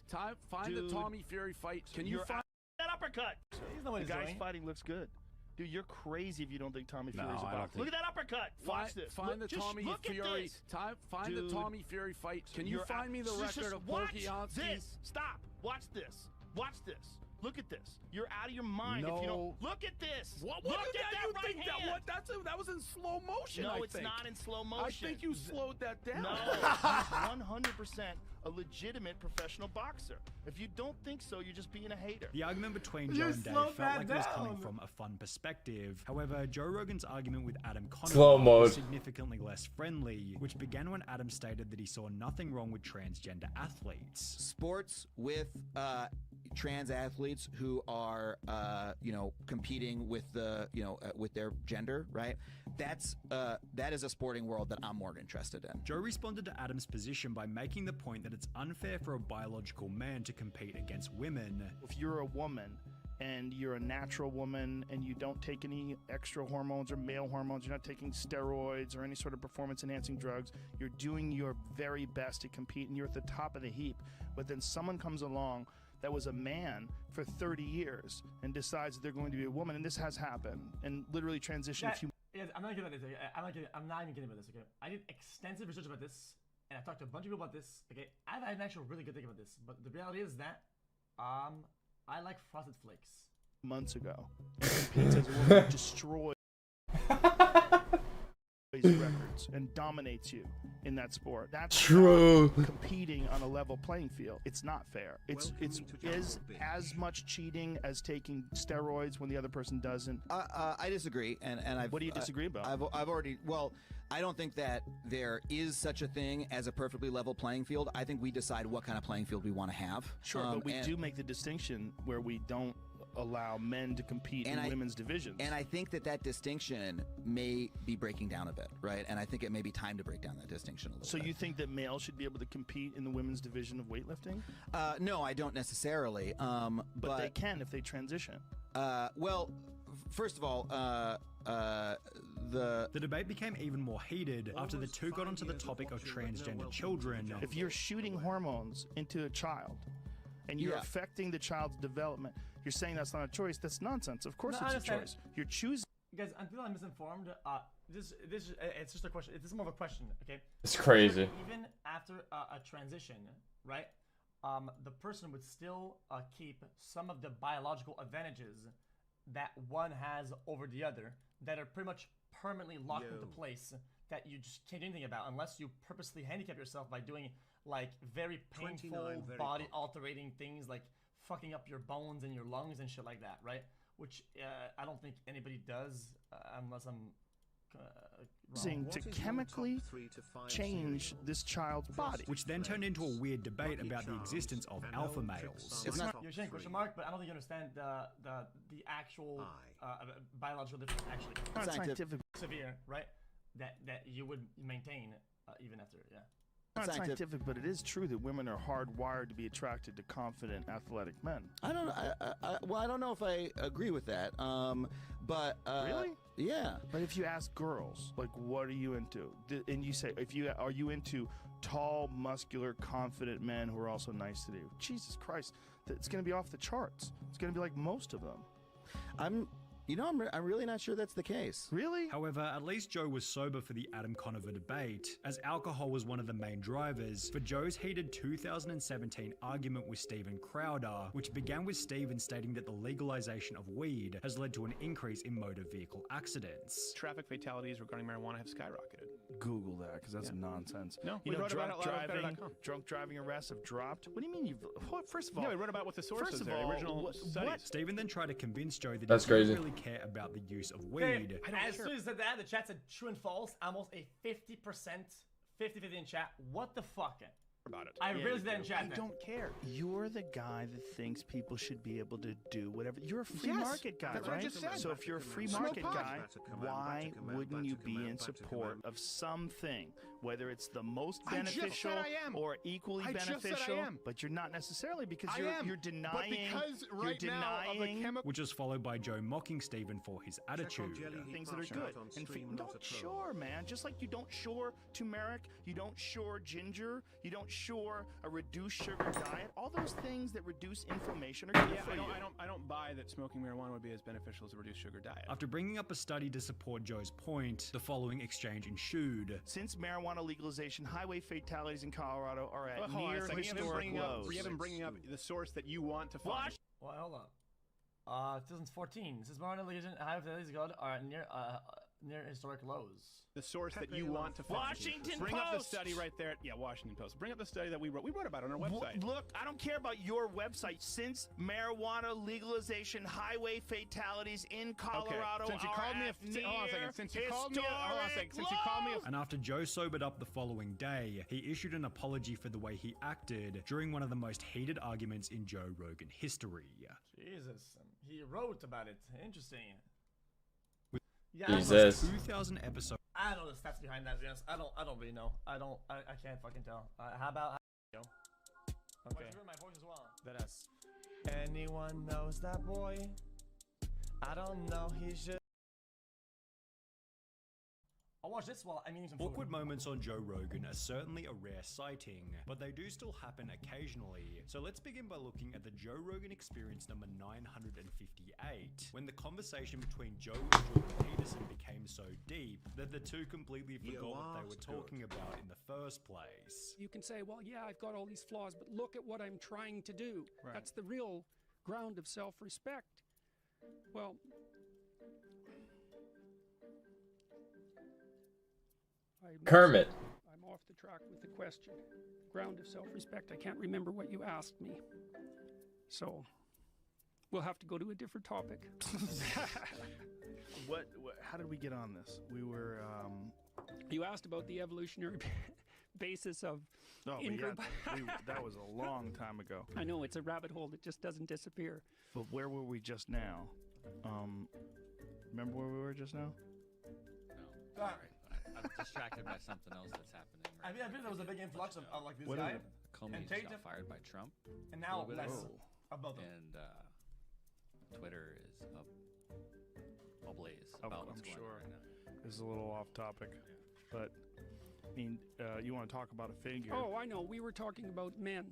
Find the Dude, Tommy Fury fight. Can you you're find that uppercut? He's not what The he's guy's doing. fighting looks good. Dude, you're crazy if you don't think Tommy No, Fury's a I don't boxer. think- Look at that uppercut. Watch this. Find Look, the just Tommy look at Fury. this. Find the Dude, Tommy Fury fight. Can you you're find me the just record of watch Pokianski? this. Stop. Watch this. Watch this. Look at this. You're out of your mind if you don't. Look at this. What Look do at you that right think hand. that was in slow motion? No, I it's think. not in slow I motion. think you slowed that down. No, he's 100% a legitimate professional boxer. If you don't think so, you're just being a hater. The argument between Joe and Dave felt like it was coming from a fun perspective. However, Joe Rogan's argument with Adam Slow Conover mode. was significantly less friendly, which began when Adam stated that he saw nothing wrong with transgender athletes. Sports with trans athletes who are competing with with their gender, right? That is a sporting world that I'm more interested in. Joe responded to Adam's position by making the point that it's unfair for a biological man to compete against women. If you're a woman and you're a natural woman and you don't take any extra hormones or male hormones, you're not taking steroids or any sort of performance enhancing drugs, you're doing your very best to compete and you're at the top of the heap. But then someone comes along that was a man for 30 years and decides that they're going to be a woman, and this has happened, and literally transition a few. Yes, I'm not kidding about this. Okay? I'm not even kidding about this. Okay, I did extensive research about this, and I talked to a bunch of people about this. Okay, I've had an actual really good thing about this, but the reality is that I like Frosted Flakes. Months ago, and competes as a woman, destroys records and dominates you in that sport. That's True. not competing on a level playing field. It's not fair. It's as much cheating as taking steroids when the other person doesn't. I disagree, and what do you disagree about? I've already I don't think that there is such a thing as a perfectly level playing field. I think we decide what kind of playing field we want to have. Sure, but we do make the distinction where we don't allow men to compete in women's divisions. And I think that distinction may be breaking down a bit, right? And I think it may be time to break down that distinction a little bit. So you think that males should be able to compete in the women's division of weightlifting? No, I don't necessarily. But they can if they transition. Well, first of all, the debate became even more heated after the two got onto the topic of transgender children. If you're shooting hormones into a child and you're affecting the child's development, you're saying that's not a choice. That's nonsense. Of course it's a choice. You're choosing. Guys, until I'm misinformed, it's just a question. This is more of a question, okay? It's crazy. Even after a transition, right? The person would still keep some of the biological advantages that one has over the other that are pretty much permanently locked into place that you just can't do anything about unless you purposely handicap yourself by doing like very painful body altering things like fucking up your bones and your lungs and shit like that, right? Which I don't think anybody does unless I'm wrong. To chemically change this child's body. Which then turned into a weird debate about the existence of alpha males. It's not, you're saying question mark, but I don't think you understand the actual biological difference actually. Not scientific. Severe, right? That you would maintain even after, Not scientific, but it is true that women are hardwired to be attracted to confident, athletic men. I don't know if I agree with that. But really, yeah. But if you ask girls, like, what are you into? And you say, are you into tall, muscular, confident men who are also nice to you? Jesus Christ, it's going to be off the charts. It's going to be like most of them. I'm really not sure that's the case. Really? However, at least Joe was sober for the Adam Conover debate, as alcohol was one of the main drivers for Joe's heated 2017 argument with Steven Crowder, which began with Steven stating that the legalization of weed has led to an increase in motor vehicle accidents. Traffic fatalities regarding marijuana have skyrocketed. Google that, because that's nonsense. No, you we know, wrote about it live on better.com. Drunk driving arrests have dropped. What do you mean first of all? No, we wrote about what the sources are, the original studies. Steven then tried to convince Joe that That's he didn't crazy. really care about the use of weed. Okay, as soon as I said that, the chat said true and false. Almost a 50%, 50-50 in chat. What the fuck? About it. I really said that in chat. I don't care. You're the guy that thinks people should be able to do whatever. You're a free market guy, that's right? What I just said. So if you're a free market guy, why wouldn't you be in support of something, whether it's the most beneficial or equally beneficial? But you're not necessarily, because you're denying. But because which was followed by Joe mocking Steven for his attitude. Things that are good. And don't shore, man. Just like you don't shore turmeric, you don't shore ginger, you don't shore a reduced sugar diet. All those things that reduce inflammation are good for you. I don't buy that smoking marijuana would be as beneficial as a reduced sugar diet. After bringing up a study to support Joe's point, the following exchange ensued. Since marijuana legalization, highway fatalities in Colorado are at near historic lows. You haven't bringing up the source that you want to find. Well, hold on. 2014. Since marijuana legalization, highway fatalities in Colorado are near near historic lows. The source that you want to find. Washington Bring up the Post. study right there. Yeah, Washington Post. Bring up the study that we wrote. We wrote about it on our website. Look, I don't care about your website. Since marijuana legalization, highway fatalities in Colorado Since you are called me at hold on a second. near Since you called me hold on a second. Since you called me And after Joe sobered up the following day, he issued an apology for the way he acted during one of the most heated arguments in Joe Rogan history. Jesus, he wrote about it. Interesting. Yeah, Jesus. 2,000 episodes. I don't know the stats behind that. Yes, I don't really know. I can't fucking tell. How about? Okay. My voice as well. That is. Anyone knows that boy? I don't know. He's just. I'll watch this while I'm eating some Awkward food. moments on Joe Rogan are certainly a rare sighting, but they do still happen occasionally. So let's begin by looking at the Joe Rogan experience number 958, when the conversation between Joe and Jordan Peterson became so deep that the two completely forgot what they were talking about in the first place. You can say, well, yeah, I've got all these flaws, but look at what I'm trying to do. Right. That's the real ground of self-respect. Well, Kermit. I'm off the track with the question. Ground of self-respect. I can't remember what you asked me. So, we'll have to go to a different topic. What? How did we get on this? We were. You asked about the evolutionary basis of No, in-group. that was a long time ago. I know, it's a rabbit hole that just doesn't disappear. But where were we just now? Remember where we were just now? No. Sorry. I'm distracted by something else that's happening. I mean, there was a big influx of like this What guy. is it? Comey And just Tate- got fired by Trump. And now a little bit less ago. about them. And Twitter is ablaze about what's going on right now. This is a little off topic, but I mean, you want to talk about a figure? Oh, I know. We were talking about men.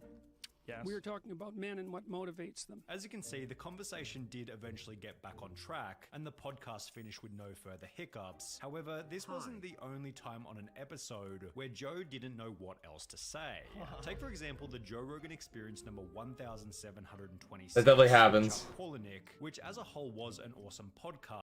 Yes. We were talking about men and what motivates them. As you can see, the conversation did eventually get back on track, and the podcast finished with no further hiccups. However, this wasn't the only time on an episode where Joe didn't know what else to say. Take, for example, the Joe Rogan Experience number 1726. That definitely happens. Chuck Palahniuk, which as a whole was an awesome podcast.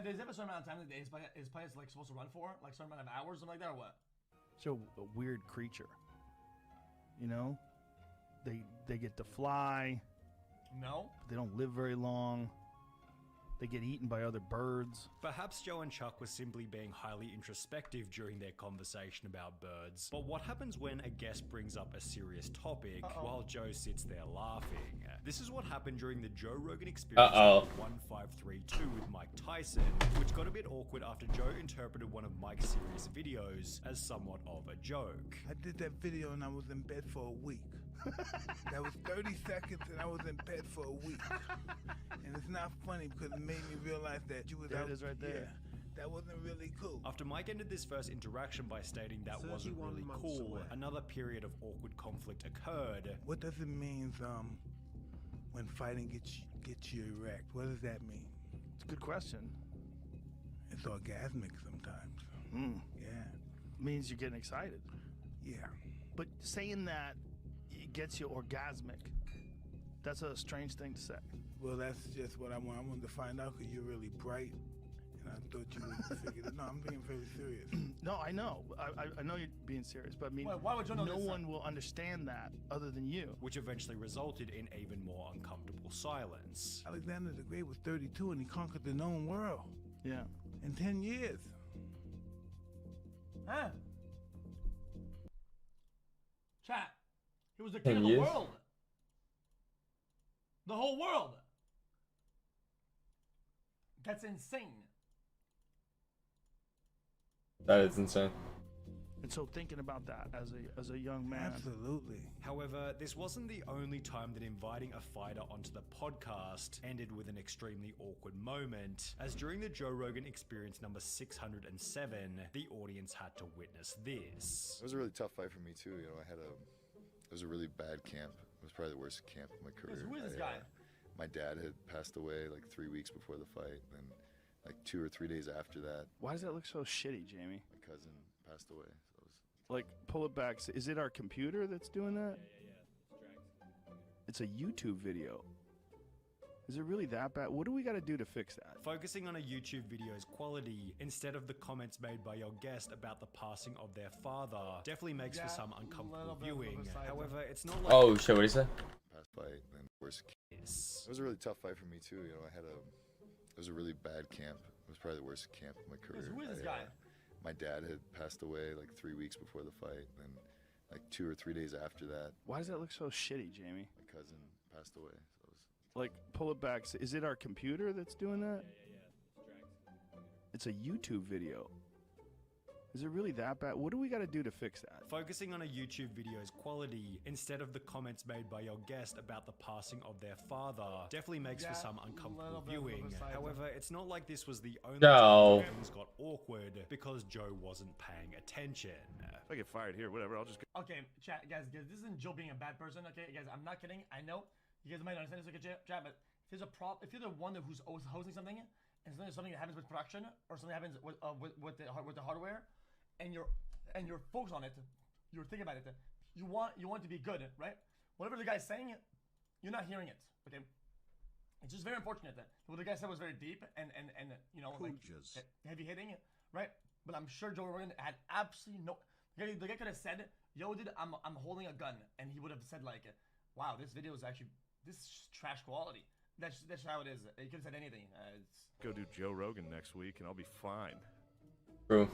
There's a certain amount of time that his play is like supposed to run for, like a certain amount of hours, something like that, or what? So a weird creature. You know, they get to fly. No. They don't live very long. They get eaten by other birds. Perhaps Joe and Chuck were simply being highly introspective during their conversation about birds. But what happens when a guest brings up a serious topic while Joe sits there laughing? This is what happened during the Joe Rogan Experience 1532 with Mike Tyson, which got a bit awkward after Joe interpreted one of Mike's serious videos as somewhat of a joke. I did that video and I was in bed for a week. That was 30 seconds and I was in bed for a week. And it's not funny because it made me realize that you was There out. it is right there. Yeah, that wasn't really cool. After Mike ended this first interaction by stating that wasn't 31 really months cool, away. another period of awkward conflict occurred. What does it mean when fighting gets you erect? What does that mean? It's a good question. It's orgasmic sometimes. Yeah. Means you're getting excited. Yeah. But saying that it gets you orgasmic, that's a strange thing to say. Well, that's just what I want. I wanted to find out because you're really bright I thought you would figure it. No, I'm being very serious. No, I know. I know you're being serious, but I mean, Why would you know no this, one will understand that other than you. Which eventually resulted in even more uncomfortable silence. Alexander the Great was 32 and he conquered the known world. Yeah. In 10 years. Huh? Chat. He was the king 10 of the years? world. The whole world. That's insane. That is insane. And so thinking about that as a young man. Absolutely. However, this wasn't the only time that inviting a fighter onto the podcast ended with an extremely awkward moment, as during the Joe Rogan Experience number 607, the audience had to witness this. It was a really tough fight for me too. You know, it was a really bad camp. It was probably the worst camp of my career. Who is this guy? My dad had passed away like 3 weeks before the fight, and like 2 or 3 days after that, Why does that look so shitty, Jamie? my cousin passed away. So it was Like, pull it back. Is it our computer that's doing that? It's a YouTube video. Is it really that bad? What do we got to do to fix that? Focusing on a YouTube video's quality instead of the comments made by your guest about the passing of their father definitely makes for some uncomfortable viewing. However, it's not like... Oh shit, what did he say? past fight and worst. It was a really tough fight for me too. You know, it was a really bad camp. It was probably the worst camp of my career. Who is this guy? My dad had passed away like 3 weeks before the fight, and like 2 or 3 days after that, Why does that look so shitty, Jamie? my cousin passed away. So it was Like, pull it back. Is it our computer that's doing that? It's a YouTube video. Is it really that bad? What do we got to do to fix that? Focusing on a YouTube video's quality instead of the comments made by your guest about the passing of their father definitely makes for some uncomfortable viewing. However, it's not like this was the only No. time things got awkward because Joe wasn't paying attention. If I get fired here, whatever, I'll just go. Okay, chat, guys, this isn't Joe being a bad person. Okay, guys, I'm not kidding. I know you guys might not understand this, okay, chat, but if there's a if you're the one who's hosting something, and something that happens with production or something happens with the hardware, and you're focused on it, you're thinking about it, you want it to be good, right? Whatever the guy's saying, you're not hearing it. Okay, it's just very unfortunate that what the guy said was very deep and you know, like heavy hitting, right? But I'm sure Joe Rogan had absolutely no. The guy could have said, "Yo, dude, I'm holding a gun," and he would have said like, "Wow, this video is actually trash quality." That's how it is. He could have said anything. Go do Joe Rogan next week, and I'll be fine. True.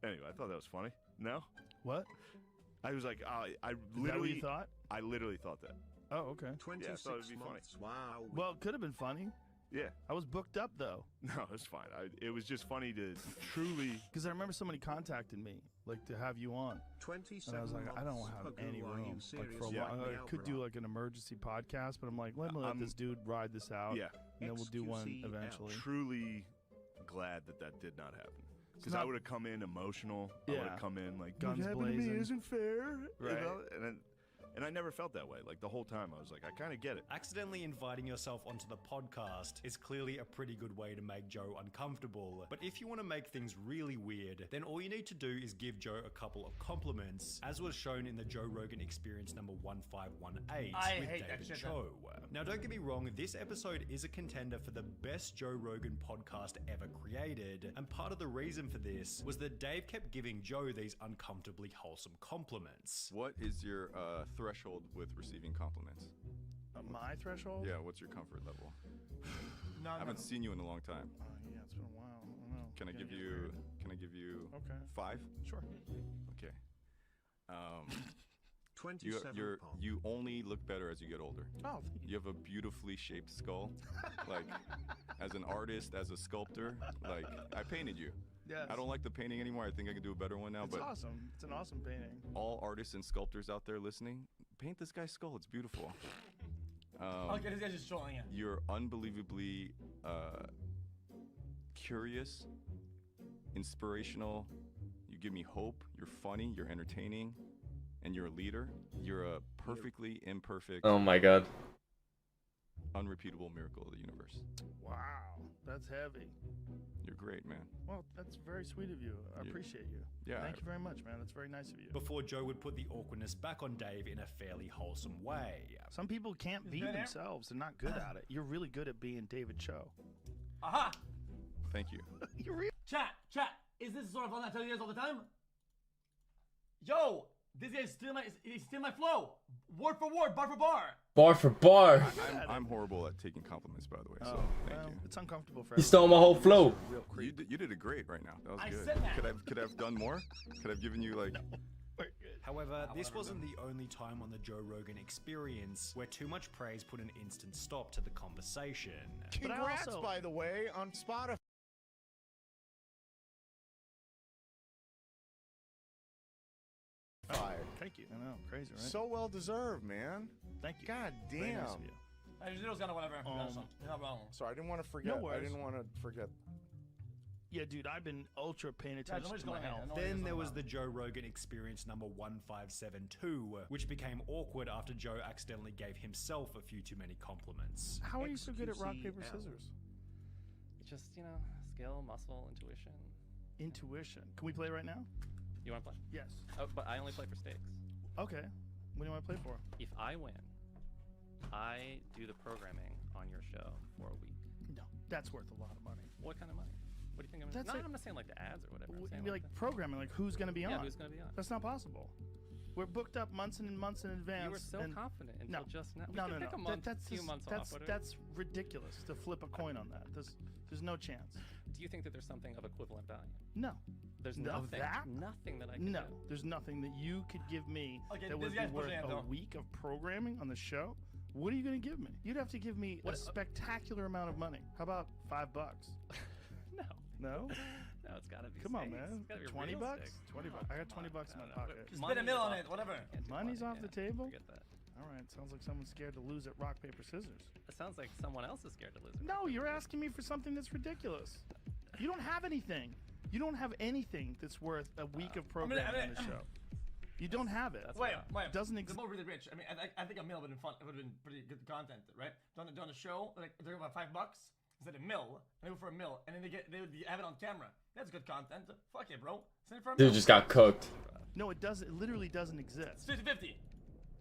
Anyway, I thought that was funny. No? What? I was like, I Is that what literally you thought? I literally thought that. Oh, okay. 26 Yeah, I thought it'd be funny. months. Wow. Well, it could have been funny. Yeah. I was booked up though. No, it's fine. It was just funny to truly. Because I remember somebody contacted me, like to have you on. 27 And I was like, I don't months. have Puggo, any are room. you Like serious? for a Yeah. while. I could do like an emergency podcast, but I'm like, let me let this dude ride this out. Yeah. And then we'll do one XQCL. eventually. Truly glad that did not happen. Because not- I would have come in emotional. I would Yeah. have come in like, Guns what happened to me blazing. isn't fair. Right. You know? And I never felt that way. Like the whole time, I was like, I kind of get it. Accidentally inviting yourself onto the podcast is clearly a pretty good way to make Joe uncomfortable. But if you want to make things really weird, then all you need to do is give Joe a couple of compliments, as was shown in the Joe Rogan Experience number 1518 I with hate that David shit, Cho. Now, don't get me wrong, this episode is a contender for the best Joe Rogan podcast ever created, and part of the reason for this was that Dave kept giving Joe these uncomfortably wholesome compliments. What is your threshold with receiving compliments? My threshold? Yeah, what's your comfort level? No, I haven't seen you in a long time. Yeah, it's been a while. I don't know. Can I give you Okay. 5? Sure. Okay. 27 you only look better as you get older. Oh, you have a beautifully shaped skull. Like, as an artist, as a sculptor, like, I painted you. Yes. I don't like the painting anymore. I think I can do a better one now. It's but awesome. It's an awesome painting. all artists and sculptors out there listening, paint this guy's skull. It's beautiful. Okay, this guy's just trolling it. You're unbelievably curious, inspirational. You give me hope. You're funny. You're entertaining. And you're a leader. You're a perfectly imperfect. Oh my god. Unrepeatable miracle of the universe. Wow, that's heavy. You're great, man. Well, that's very sweet of you. I appreciate you. Yeah, Thank you very much, man. That's very nice of you. Before Joe would put the awkwardness back on Dave in a fairly wholesome way. Some people can't be Ben there? themselves. They're not good at it. You're really good at being David Cho. Aha! Thank you. Chat. Is this the sort of fun I tell you guys all the time? Yo, this guy's he's stealing my flow. Word for word, bar for bar. Bar for bar. I'm horrible at taking compliments, by the way. So thank you. It's uncomfortable for You stole my whole flow. You did it great right now. That was I good. said that. Could I have done more? Could I have given you like? However, this wasn't the only time on the Joe Rogan Experience where too much praise put an instant stop to the conversation. Congrats, by the way, on Spotify. Thank you. I know, crazy, right? So well deserved, man. Thank you. God Very damn. nice of you. Zero's got whatever. You're not wrong. Sorry, I didn't want to forget. No I worries. didn't want to forget. Yeah, dude, I've been ultra paying attention nobody's to my going in. health. Then there was the Joe Rogan Experience number 1572, which became awkward after Joe accidentally gave himself a few too many compliments. How are you so good at rock, paper, scissors? Just, skill, muscle, intuition. Intuition. Can we play right now? You want to play? Yes. Oh, but I only play for stakes. Okay. What do you want to play for? If I win, I do the programming on your show for a week. No, that's worth a lot of money. What kind of money? What do you think I'm That's not, like- I'm not saying like the ads or whatever. I'm You'd saying be like the- programming, like who's going to be on? Yeah, who's going to be on? That's not possible. We're booked up months and months in advance. You were so and confident until no, just now. We No, can no, pick no. a month, that's few just- months that's, off. that's ridiculous to flip a coin on that. There's no chance. Do you think that there's something of equivalent value? No. There's Of nothing. that? Nothing that I can No, do. there's nothing that you could give me Okay, that this would be guy's worth pushing it, a though. week of programming on the show. What are you going to give me? You'd have to give me a spectacular amount of money. How about $5? No. No? No, it's gotta be. Come on, stakes. man. It's gotta be 20 real bucks? stakes. 20 bucks. I got 20 bucks in my pocket. Spend a mill on it, whatever. Money's off the table? Forget that. All right. Sounds like someone's scared to lose at rock, paper, scissors. It sounds like someone else is scared to lose. No, you're asking me for something that's ridiculous. You don't have anything. You don't have anything that's worth a week of programming on the show. You don't have it. Wait. Doesn't They're exist. both really rich. I mean, I think a mill would have been fun. It would have been pretty good content, right? Done a show, like they're about $5 instead of a mill. They go for a mill, and then they would have it on camera. That's good content. Fuck it, bro. Send it for a Dude mill. just got cooked. No, it doesn't. It literally doesn't exist. It's 50-50.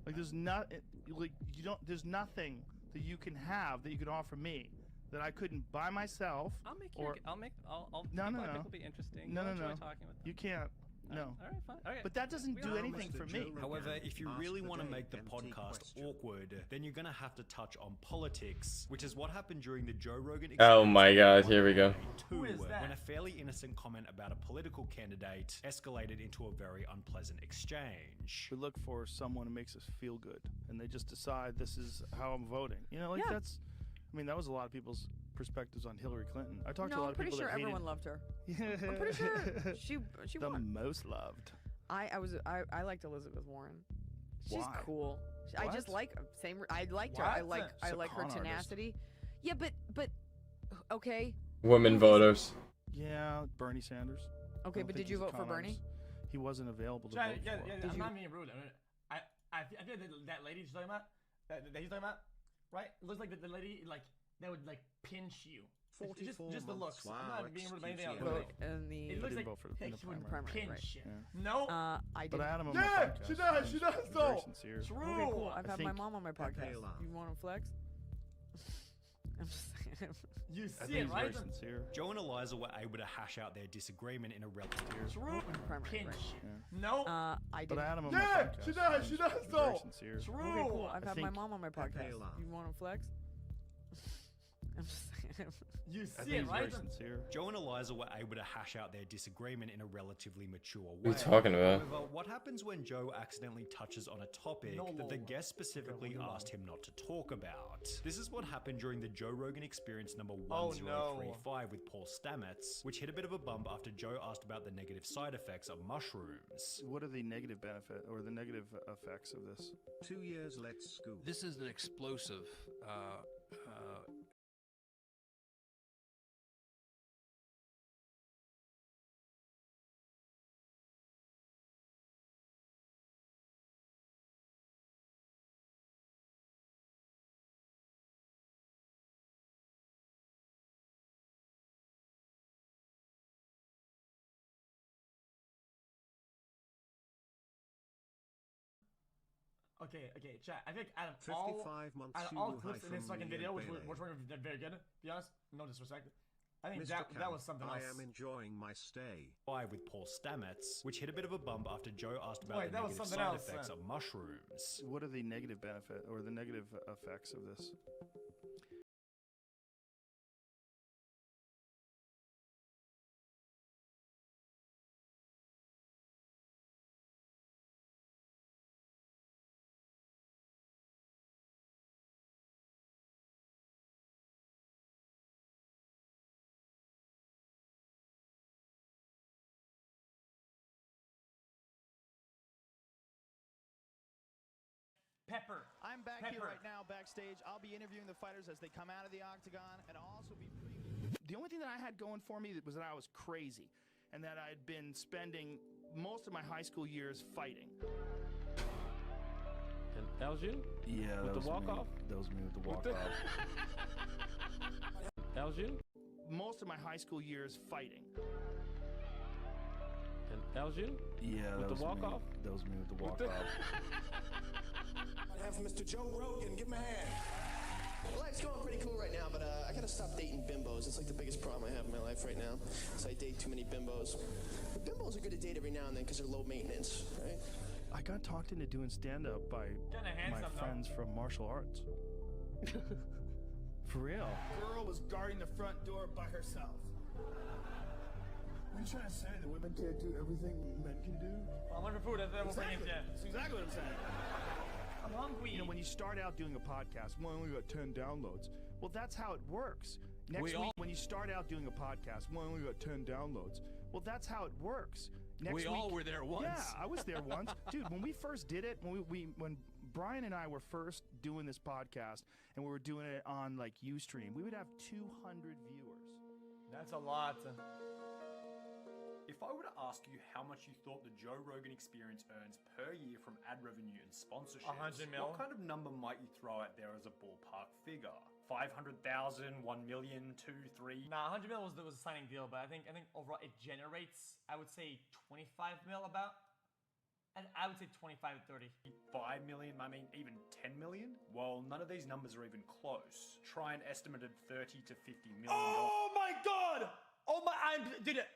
Like there's not. Like you don't. There's nothing that you can have that you could offer me that I couldn't buy myself. I'll make or I'll no, people no, I no. think will be interesting. No, You'll no, enjoy no. talking with them. You can't. No. All right, fine. Okay. But that doesn't do anything for me. However, if you really want to make the podcast awkward, then you're going to have to touch on politics, which is what happened during the Joe Rogan Oh my God, here we go. Who is that? When a fairly innocent comment about a political candidate escalated into a very unpleasant exchange. We look for someone who makes us feel good, and they just decide this is how I'm voting. You know, like that's. I mean, that was a lot of people's perspectives on Hillary Clinton. I talked to a lot I'm of pretty people sure that hated. everyone loved her. Yeah. I'm pretty sure she the won. most loved. I liked Elizabeth Warren. She's Why? cool. I just What? like I liked her. I What? like her She's a con artist. tenacity. Yeah, but okay. Women voters. Yeah, Bernie Sanders. I Okay, don't but think did you he's a vote for con Bernie? artist. He wasn't available to Yeah, vote for. yeah, I'm not being rude. I feel that lady he's talking about, that he's talking about, right? It looks like the lady that would pinch you. It's just the looks. I'm not being rude about anything else. Vote in the. It looks like vote for in the she would primary, pinch right. you. Yeah. No. I did. But I had him on my Yeah, podcast. she does, she does, He's though. very sincere. True. Okay, cool. I've I had my think- mom on my podcast. You want to flex? I'm just saying. You I see think it, he's right? very sincere. Joe and Eliza were able to hash out their disagreement in a relative. True. Primary, Pinch. right. No. I did. But I had him on my Yeah, podcast. she does, He's she does, very though. sincere. True. Okay, cool. I've I had my think- mom on my podcast. You want to flex? I'm just saying. You I see think it, he's right? very sincere. Joe and Eliza were able to hash out their disagreement in a relatively mature way. What are you talking about? However, what happens when Joe accidentally touches on a topic that the guest specifically asked him not to talk about? This is what happened during the Joe Rogan Experience number 1035 with Paul Stamets, which hit a bit of a bump after Joe asked about the negative side effects of mushrooms. What are the negative benefit or the negative effects of this? 2 years, let's scoop. This is an explosive. Okay, chat. I think out of all 55 months out of you all will clips hide in this from fucking me video, and which Bailey. were very good, to be honest, no disrespect. I think Mr. that Camp, was something I else. am enjoying my stay. Live with Paul Stamets, which hit a bit of a bump after Joe asked about Wait, the that was negative something side else, effects then. of mushrooms. What are the negative benefit or the negative effects of this? Pepper. I'm back here right now backstage. I'll be interviewing the fighters as they come out of the octagon, and I'll also be The only thing that I had going for me was that I was crazy and that I had been spending most of my high school years fighting. And that was you? Yeah, With that the was me. walk-off? That was me with the With the- walk-off. That was you? Most of my high school years fighting. And that was you? Yeah, With that the was me. walk-off? That was me with the With the- walk-off. I have Mr. Joe Rogan. Give him a hand. Well, life's going pretty cool right now, but I gotta stop dating bimbos. It's like the biggest problem I have in my life right now. So I date too many bimbos. But bimbos are good to date every now and then because they're low maintenance, right? I got talked into doing stand-up by Kinda my handsome, though. friends from martial arts. For real. Girl was guarding the front door by herself. What are you trying to say? That women can't do everything men can do? I'm hungry for food. That's what we're bringing Exactly. to. That's exactly what I'm saying. I'm hungry. You know, when you start out doing a podcast, well, I only got 10 downloads. Well, that's how it works. Next We week, all- when you start out doing a podcast, well, I only got 10 downloads. Well, that's how it works. Next We week, all were there once. Yeah, I was there once. Dude, when we first did it, when Brian and I were first doing this podcast, and we were doing it on, like, Ustream, we would have 200 viewers. That's a lot. If I were to ask you how much you thought the Joe Rogan Experience earns per year from ad revenue and sponsorships, 100 mil? what kind of number might you throw out there as a ballpark figure? 500,000, 1 million, 2, 3? Nah, 100 mil was a signing deal, but I think overall it generates, I would say 25 mil about. And I would say 25 to 30. 5 million, I mean even 10 million? Well, none of these numbers are even close. Try an estimated 30 to 50 million. Oh my god! Oh my,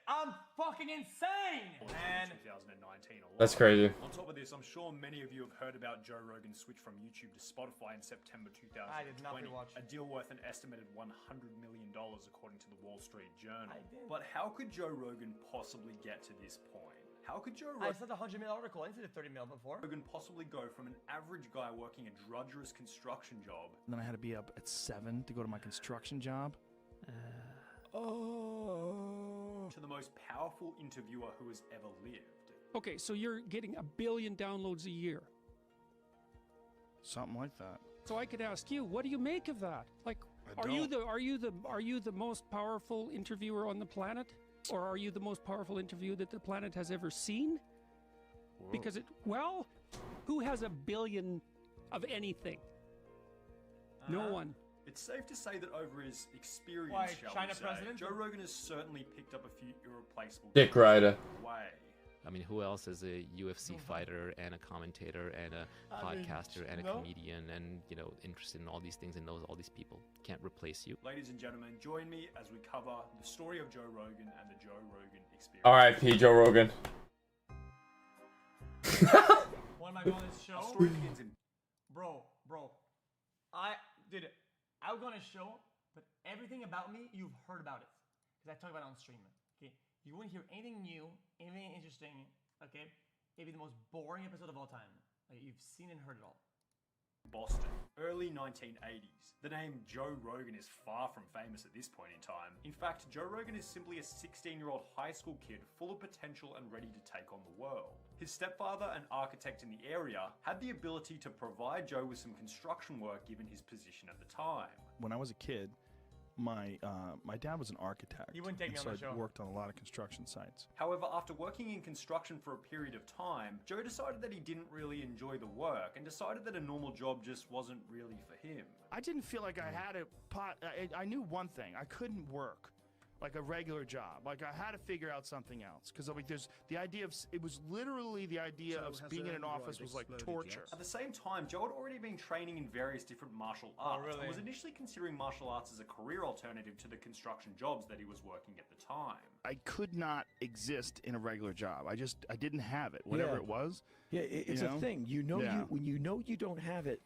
I'm fucking insane! Man. 2019 alone. That's crazy. On top of this, I'm sure many of you have heard about Joe Rogan's switch from YouTube to Spotify in September 2020. I did not rewatch. A deal worth an estimated $100 million according to the Wall Street Journal. I did. But how could Joe Rogan possibly get to this point? How could Joe I Rogan said a 100 mil article. I didn't say the 30 mil before. possibly go from an average guy working a drudgerous construction job And then I had to be up at 7 to go to my construction job. to the most powerful interviewer who has ever lived? Okay, so you're getting 1 billion downloads a year. Something like that. So I could ask you, what do you make of that? Like, I are you the most powerful interviewer on the planet, or are you the most powerful interview that the planet has ever seen? Whoa. Because who has 1 billion of anything? No one. It's safe to say that over his experience, Why, shall China we say, president? Joe Rogan has certainly picked up a few irreplaceable Dick Rider. way. I mean, who else is a UFC fighter and a commentator and a podcaster and a comedian and, you know, interested in all these things and knows all these people? Can't replace you. Ladies and gentlemen, join me as we cover the story of Joe Rogan and the Joe Rogan experience. R.I.P. Joe Rogan. What am I going to show? Our story begins in Bro, I was going to show, but everything about me, you've heard about it. Because I talk about it on stream. Okay? You wouldn't hear anything new, anything interesting, okay? It'd be the most boring episode of all time. Like, you've seen and heard it all. Boston, early 1980s. The name Joe Rogan is far from famous at this point in time. In fact, Joe Rogan is simply a 16-year-old high school kid full of potential and ready to take on the world. His stepfather, an architect in the area, had the ability to provide Joe with some construction work given his position at the time. When I was a kid, my dad was an architect. He wouldn't take me and on the so I show. worked on a lot of construction sites. However, after working in construction for a period of time, Joe decided that he didn't really enjoy the work and decided that a normal job just wasn't really for him. I didn't feel like I had a pot. I knew one thing. I couldn't work like a regular job. Like I had to figure out something else because like there's the idea of it was literally the idea of being in an office was like torture. At the same time, Joe had already been training in various different martial arts and was initially considering martial arts as a career alternative to the construction jobs that he was working at the time. I could not exist in a regular job. I didn't have it, whatever it was. Yeah, it's you a know? thing. When you know you don't have it,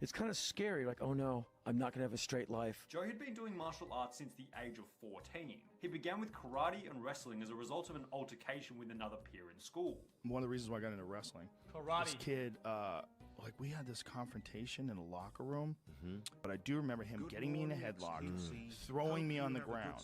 it's kind of scary. Like, oh no, I'm not gonna have a straight life. Joe had been doing martial arts since the age of 14. He began with karate and wrestling as a result of an altercation with another peer in school. One of the reasons why I got into wrestling. Karate. This kid, like we had this confrontation in a locker room, but I do remember him getting me in a headlock, throwing me on the ground,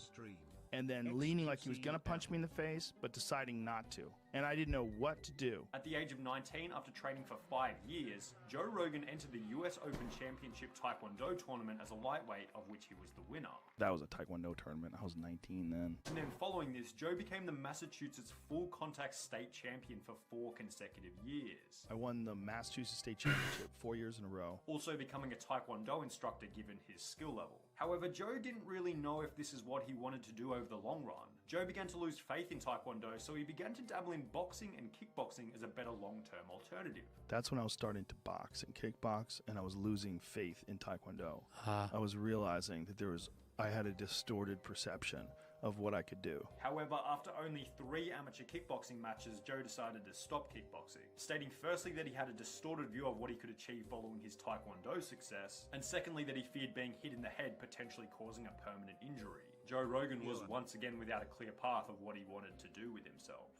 and then leaning like he was gonna punch me in the face, but deciding not to. And I didn't know what to do. At the age of 19, after training for 5 years, Joe Rogan entered the US Open Championship Taekwondo tournament as a lightweight, of which he was the winner. That was a Taekwondo tournament. I was 19 then. And then following this, Joe became the Massachusetts full contact state champion for 4 consecutive years. I won the Massachusetts State Championship 4 years in a row. Also becoming a Taekwondo instructor given his skill level. However, Joe didn't really know if this is what he wanted to do over the long run. Joe began to lose faith in Taekwondo, so he began to dabble in boxing and kickboxing as a better long-term alternative. That's when I was starting to box and kickbox, and I was losing faith in Taekwondo. I was realizing that I had a distorted perception of what I could do. However, after only 3 amateur kickboxing matches, Joe decided to stop kickboxing, stating firstly that he had a distorted view of what he could achieve following his Taekwondo success, and secondly that he feared being hit in the head, potentially causing a permanent injury. Joe Rogan was once again without a clear path of what he wanted to do with himself.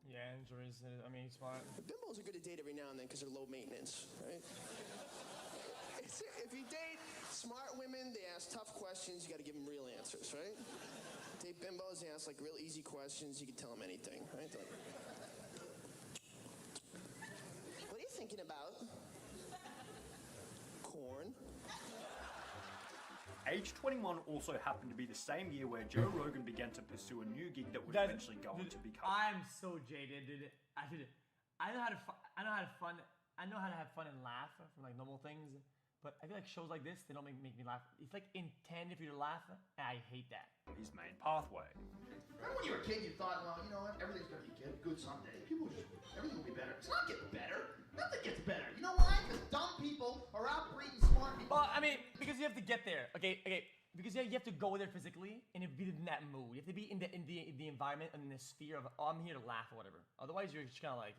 Yeah, injuries. I mean, smart. Bimbos are good to date every now and then because they're low maintenance, right? If you date smart women, they ask tough questions, you got to give them real answers, right? Date bimbos, they ask like real easy questions, you can tell them anything, right? They're like, what are you thinking about? Corn. Age 21 also happened to be the same year where Joe Rogan began to pursue a new gig that would eventually go on to become. I'm so jaded, dude. I know how to have fun and laugh from like normal things, but I feel like shows like this, they don't make me laugh. It's like intended for you to laugh, and I hate that. His main pathway. Remember when you were a kid, you thought, well, you know what, everything's gonna be good someday. Everything will be better. It's not getting better. Nothing gets better. You know why? Because dumb people are outbreeding smart people. Well, I mean, because you have to get there. Okay. Because you have to go there physically and you have to be in that mood. You have to be in the environment and in the sphere of, oh, I'm here to laugh or whatever. Otherwise, you're just kind of like,